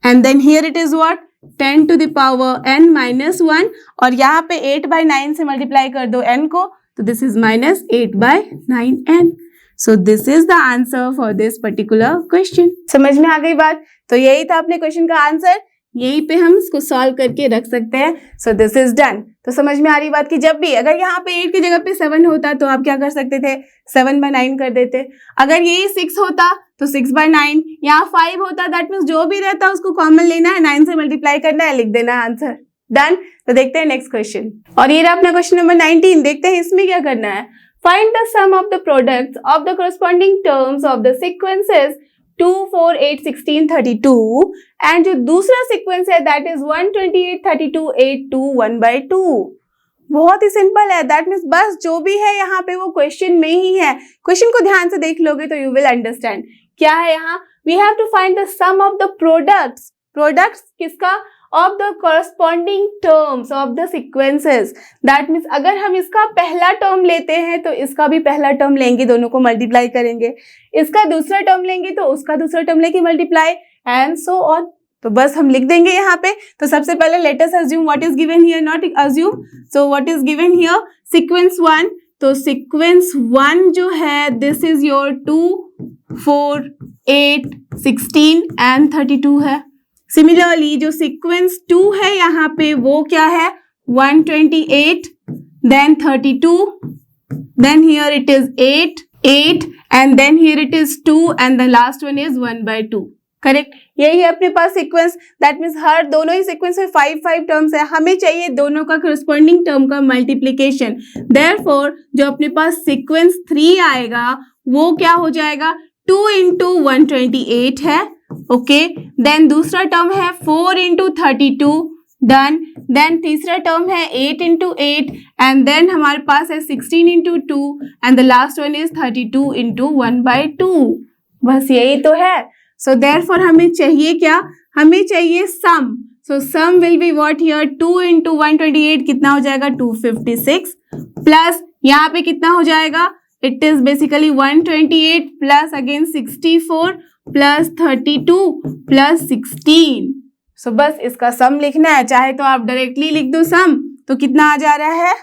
and then here it is what 10 to the power n minus 1 और यहाँ पे 8/9 से मल्टीप्लाई कर दो n को, तो this is minus 8/9n। So this is the answer for this particular question. समझ में आ गई बात? तो यही था अपने क्वेश्चन का आंसर, यहीं पे हम इसको सॉल्व करके रख सकते हैं। सो दिस इज डन। तो समझ में आ रही बात कि जब भी अगर यहाँ पे 8 की जगह पे 7 होता तो आप क्या कर सकते थे, 7/9 कर देते। अगर ये 6 होता तो 6/9, यहाँ 5 होता, दैट मीन्स जो भी रहता उसको कॉमन लेना है, 9 से मल्टीप्लाई करना है, लिख देना है आंसर। डन। तो देखते हैं नेक्स्ट क्वेश्चन, और ये रहा अपना क्वेश्चन नंबर 19। देखते हैं इसमें क्या करना है। Find the sum of the products of the corresponding terms of the sequences 2, 4, 8, 16, 32 and जो दूसरा सीक्वेंस है दैट इज 128, 32, 8, 2, 1/2। बहुत ही सिंपल है, दैट मीन्स बस जो भी है यहाँ पे वो क्वेश्चन में ही है। क्वेश्चन को ध्यान से देख लोगे तो यू विल अंडरस्टैंड क्या है यहाँ। We have to find the sum of the products, products किसका, of the corresponding terms of the sequences. That means अगर हम इसका पहला टर्म लेते हैं तो इसका भी पहला टर्म लेंगे, दोनों को मल्टीप्लाई करेंगे, इसका दूसरा टर्म लेंगे तो उसका दूसरा टर्म लेके मल्टीप्लाई एंड सो ऑन। तो बस हम लिख देंगे यहाँ पे। तो सबसे पहले late us assume what is given here, not assume, so what is given here, sequence 1। तो सीक्वेंस 1 जो है दिस इज योर 2, 4, 8, 16 एंड 32 है। सिमिलरली जो सीक्वेंस 2 है यहाँ पे वो क्या है, 128, then 32, then here it is 8 and then here it is 2 and the last one is 1/2। Correct, यही है अपने पास सीक्वेंस। दैट मीन्स हर दोनों ही सीक्वेंस में 5 टर्म्स है, हमें चाहिए दोनों का करस्पॉन्डिंग टर्म का मल्टीप्लीकेशन। देयरफॉर जो अपने पास सीक्वेंस 3 आएगा वो क्या हो जाएगा, 2 इंटू 128 है, ओके। देन दूसरा टर्म है 4 इंटू 32, डन। देन तीसरा टर्म है 8 इंटू 8 एंड देन हमारे पास है 16 into 2 and the last one is 32 into 1/2। बस यही तो है। सो देयरफॉर हमें चाहिए क्या, हमें चाहिए sum. So sum will be what here, 2 into 128 कितना हो जाएगा 256 प्लस यहाँ पे कितना हो जाएगा, it is basically 128 plus again 64 plus 32 plus 16। सो बस इसका सम लिखना है, चाहे तो आप डायरेक्टली लिख दो सम, तो कितना आ जा रहा है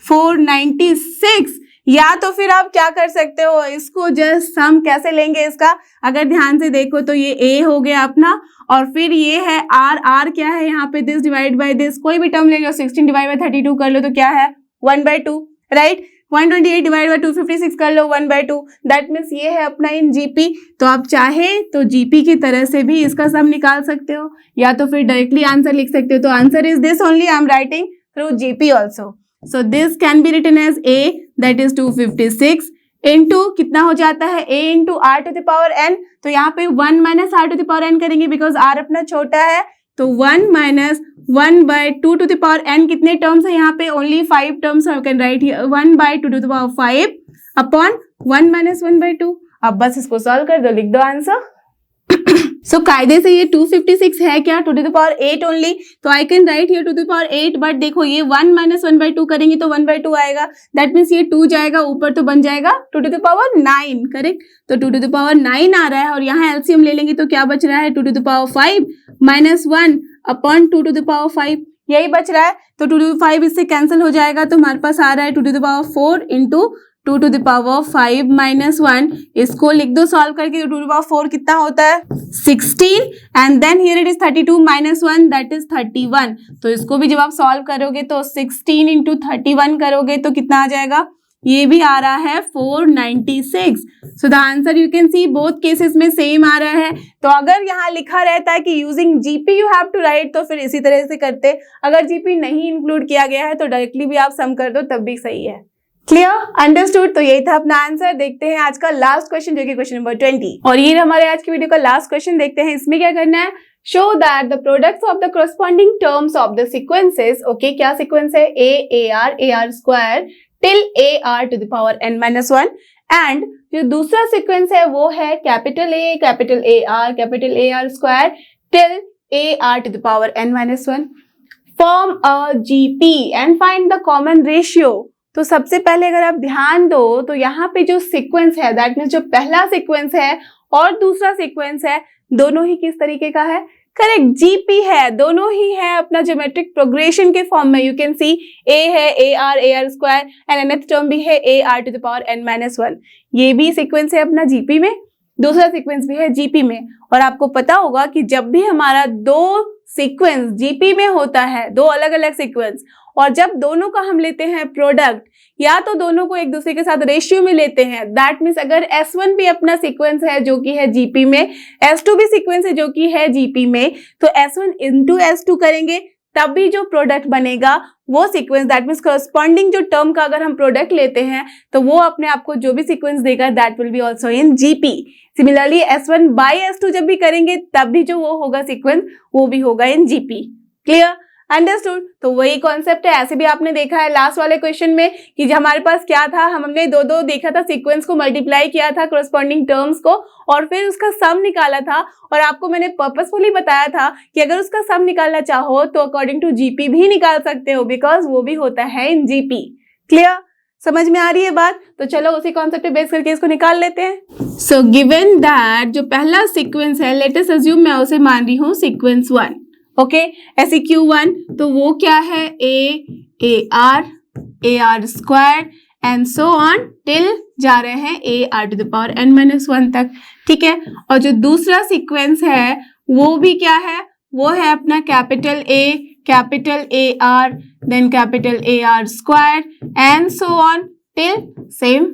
496। या तो फिर आप क्या कर सकते हो, इसको जस्ट सम कैसे लेंगे इसका, अगर ध्यान से देखो तो ये a हो गया अपना और फिर ये है r क्या है यहाँ पे, दिस डिवाइड बाय दिस, कोई भी टर्म ले लो, 16 डिवाइड बाय 32 कर लो तो क्या है 1/2, राइट। 128 डिवाइड बाय 256 कर लो 1/2, दैट मीन्स ये है अपना इन जीपी। तो आप चाहे तो जीपी की तरह से भी इसका सम निकाल सकते हो या तो फिर डायरेक्टली आंसर लिख सकते हो। तो answer is this only, I am writing through GP also. So this can be written as a, that is 256 into कितना हो जाता है a into r to the power n। तो यहाँ पे 1 minus r to the power n करेंगे because r अपना छोटा है, तो 1 minus 1/2 to the power n। कितने टर्म्स है यहाँ पे, only 5 terms, I can write here 1/2 to the power 5 upon 1 minus 1/2। अब बस इसको सॉल्व कर दो, लिख दो आंसर। सो कायदे से ये 256 है क्या, टू द पावर 8 ओनली, तो I can write here to the power 8, but देखो ये 1 माइनस 1/2 करेंगे तो 1/2 आएगा, दैट मीन्स ये 2 जाएगा ऊपर तो बन जाएगा 2 टू द पावर 9, करेक्ट। तो 2 टू द पावर 9 आ रहा है और यहाँ एलसीएम ले लेंगे तो क्या बच रहा है 2 to the power 5 minus 1 upon 2 to the power 5, यही बच रहा है। तो 2 टू द 5 इससे कैंसिल हो जाएगा तो हमारे पास आ रहा है 2 to the power 4 into 2 to the power 5 minus 1। इसको लिख दो सॉल्व करके, 2 टू द पावर 4 कितना होता है 16 and then here it is 32 minus 1 that is 31। तो इसको भी जब आप सॉल्व करोगे तो 16 इंटू 31 करोगे तो कितना आ जाएगा ये भी आ रहा है 496। So the answer you can see both cases में सेम आ रहा है। तो अगर यहाँ लिखा रहता है कि using GP you have to write, तो फिर इसी तरह से करते। अगर जीपी नहीं इंक्लूड किया गया है तो डायरेक्टली भी आप सम कर दो, तब भी सही है। Clear, understood. तो यही था अपना आंसर। देखते हैं आज का लास्ट क्वेश्चन, जो कि क्वेश्चन नंबर 20, और ये हमारे आज की वीडियो का लास्ट क्वेश्चन। देखते हैं इसमें क्या करना है। Show that the products of the corresponding terms of the sequences, okay, क्या सीक्वेंस है, A R square till A R to the power n minus 1, and जो दूसरा सीक्वेंस है वो है capital A R square till A R to the power n minus 1, form a GP and find the common ratio. तो सबसे पहले अगर आप ध्यान दो तो यहाँ पे जो सीक्वेंस है, दैट मीन्स जो पहला सीक्वेंस है और दूसरा सीक्वेंस है, दोनों ही किस तरीके का है, करेक्ट, जीपी है, दोनों ही है अपना ज्योमेट्रिक प्रोग्रेशन के फॉर्म में। यू कैन सी ए है A R square, and another term भी है A R to the power n minus 1। ये भी सीक्वेंस है अपना जीपी में, दूसरा सीक्वेंस भी है जीपी में। और आपको पता होगा कि जब भी हमारा दो सीक्वेंस जीपी में होता है, दो अलग अलग सीक्वेंस, और जब दोनों का हम लेते हैं प्रोडक्ट, या तो दोनों को एक दूसरे के साथ रेशियो में लेते हैं, दैट मीन्स अगर S1 भी अपना सीक्वेंस है जो कि है जीपी में, S2 भी सीक्वेंस है जो कि है जीपी में, तो S1 इंटू S2 करेंगे, तब भी जो प्रोडक्ट बनेगा वो सीक्वेंस, दैट मीन्स करस्पॉन्डिंग जो टर्म का अगर हम प्रोडक्ट लेते हैं तो वो अपने आप को जो भी सीक्वेंस देगा that will B also in GP. Similarly S1 by S2 जब भी करेंगे तब भी जो वो होगा सीक्वेंस, वो भी होगा इन जीपी। Clear, understood. तो वही कॉन्सेप्ट है। ऐसे भी आपने देखा है लास्ट वाले क्वेश्चन में कि हमारे पास क्या था, हमने दो देखा था, सीक्वेंस को मल्टीप्लाई किया था करस्पॉन्डिंग टर्म्स को, और फिर उसका सम निकाला था। और आपको मैंने पर्पसफुली बताया था कि अगर उसका सम निकालना चाहो तो अकॉर्डिंग टू जीपी भी निकाल सकते हो, बिकॉज वो भी होता है इन जीपी। क्लियर, समझ में आ रही है बात? तो चलो उसी कॉन्सेप्ट पे बेस करके इसको निकाल लेते हैं। सो गिवन दैट जो पहला सीक्वेंस है, लेट अस अज्यूम मैं उसे मान रही हूँ सीक्वेंस 1, ओके, SEQ1, तो वो क्या है, A R square and so on till जा रहे हैं A R to the power n minus 1 तक, ठीक है। और जो दूसरा सीक्वेंस है वो भी क्या है, वो है अपना capital A R then capital A R square and so on till same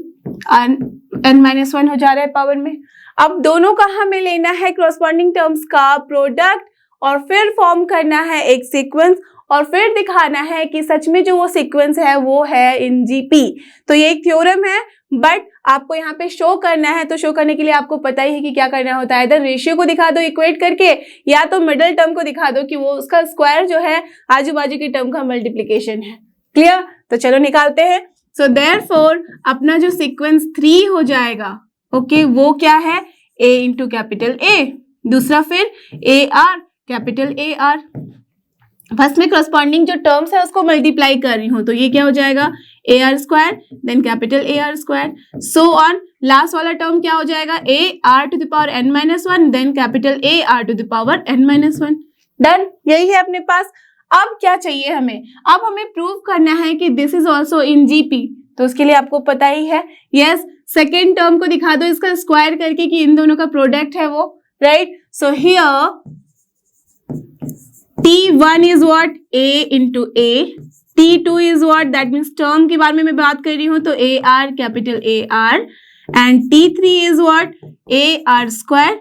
n minus 1 हो जा रहा है पावर में। अब दोनों का हमें लेना है करस्पॉन्डिंग टर्म्स का प्रोडक्ट, और फिर फॉर्म करना है एक सीक्वेंस, और फिर दिखाना है कि सच में जो वो सीक्वेंस है वो है इन जीपी। तो ये एक थ्योरम है, बट आपको यहाँ पे शो करना है, तो शो करने के लिए आपको पता ही है कि क्या करना होता है। इधर रेशियो को दिखा दो इक्वेट करके, या तो मिडिल टर्म को दिखा दो कि वो उसका स्क्वायर जो है आजू बाजू की टर्म का मल्टीप्लीकेशन है। क्लियर, तो चलो निकालते हैं। सो देयरफॉर अपना जो सीक्वेंस 3 हो जाएगा, ओके, वो क्या है, ए इंटू कैपिटल ए, दूसरा फिर A R capital A are. First में करस्पॉन्डिंग जो टर्म्स है उसको मल्टीप्लाई कर रही हूं, तो ये क्या हो जाएगा, A R square then capital A R square, so on. Last वाला टर्म क्या हो जाएगा, A R to the power n minus 1 then capital A R to the power n minus 1। Done, यही है अपने पास। अब क्या चाहिए हमें, अब हमें प्रूव करना है कि this is also in GP. तो उसके लिए आपको पता ही है, यस, सेकेंड टर्म को दिखा दो इसका स्क्वायर करके कि इन दोनों का प्रोडक्ट है वो, right. So here T1 is what, A into A, T2 is what, that means term के बारे में मैं बात कर रही हूँ, तो A R capital A are, and T3 is what, A R square,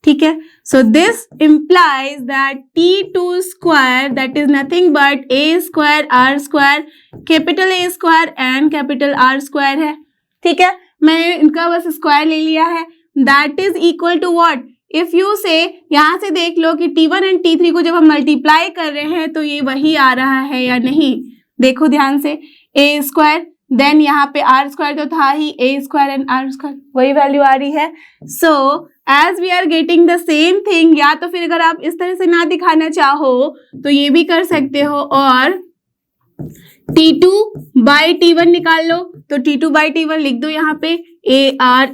ठीक है। So this implies that T2 square that is nothing but A square R square capital A square and capital R square है, ठीक है। मैंने इनका बस square ले लिया है, that is equal to what, if you से यहां से देख लो कि T1 एंड T3 को जब हम मल्टीप्लाई कर रहे हैं तो ये वही आ रहा है या नहीं, देखो ध्यान से, ए स्क्वायर देन यहाँ पे आर स्क्वायर तो था ही, A square and R square वही वैल्यू आ रही है। So as we are getting the same thing, या तो फिर अगर आप इस तरह से ना दिखाना चाहो तो ये भी कर सकते हो, और T2 बाई T1 निकाल लो, तो T2 बाई T1 लिख दो यहाँ पे, ए आर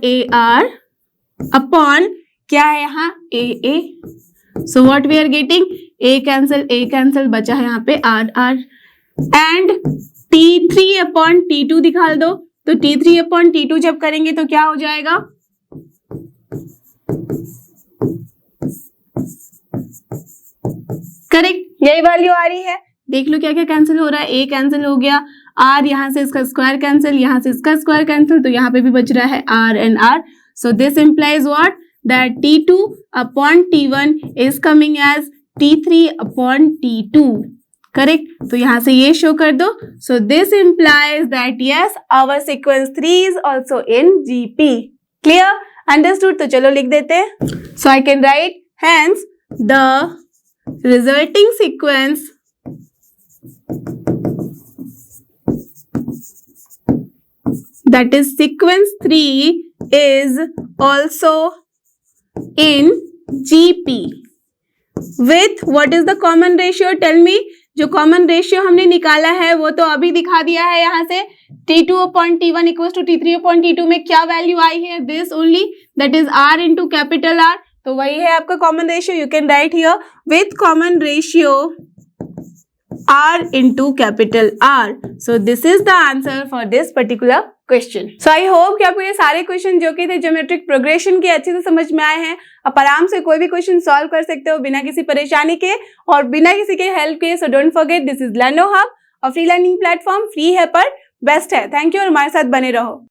अपॉन क्या है यहाँ, a. So what we are getting, a cancel बचा है यहाँ पे are, and T3 upon T2 दिखा दो, तो T3 अपॉन T2 जब करेंगे तो क्या हो जाएगा, करेक्ट, यही वैल्यू आ रही है। देख लो क्या क्या कैंसिल हो रहा है, ए कैंसिल हो गया, R यहाँ से इसका स्क्वायर कैंसिल, यहाँ से इसका स्क्वायर कैंसिल, तो यहाँ पे भी बच रहा है R and R. So this implies what? That T2 upon T1 is coming as T3 upon T2. Correct. तो यहाँ से ये शो कर दो. So this implies that yes, our sequence 3 is also in GP. Clear? Understood? तो चलो लिख देते हैं. So I can write hence the resulting sequence that is sequence 3 is also in GP. With what is the common ratio? Tell me. जो common ratio हमने निकाला है वो तो अभी दिखा दिया है. यहाँ से T2 upon T1 equals to T3 upon T2 में क्या वैल्यू आई है? This only, that is R into capital R. तो वही है आपका common ratio. You can write here with common ratio R into capital R. So this is the answer for this particular question. So I hope कि आपको ये सारे question जो कि थे ज्योमेट्रिक प्रोग्रेशन के अच्छे से समझ में आए हैं. आप आराम से कोई भी क्वेश्चन सॉल्व कर सकते हो बिना किसी परेशानी के और बिना किसी के हेल्प के. So don't forget, this is लर्नो hub, और फ्री लर्निंग प्लेटफॉर्म. फ्री है पर बेस्ट है. थैंक यू और हमारे साथ बने रहो.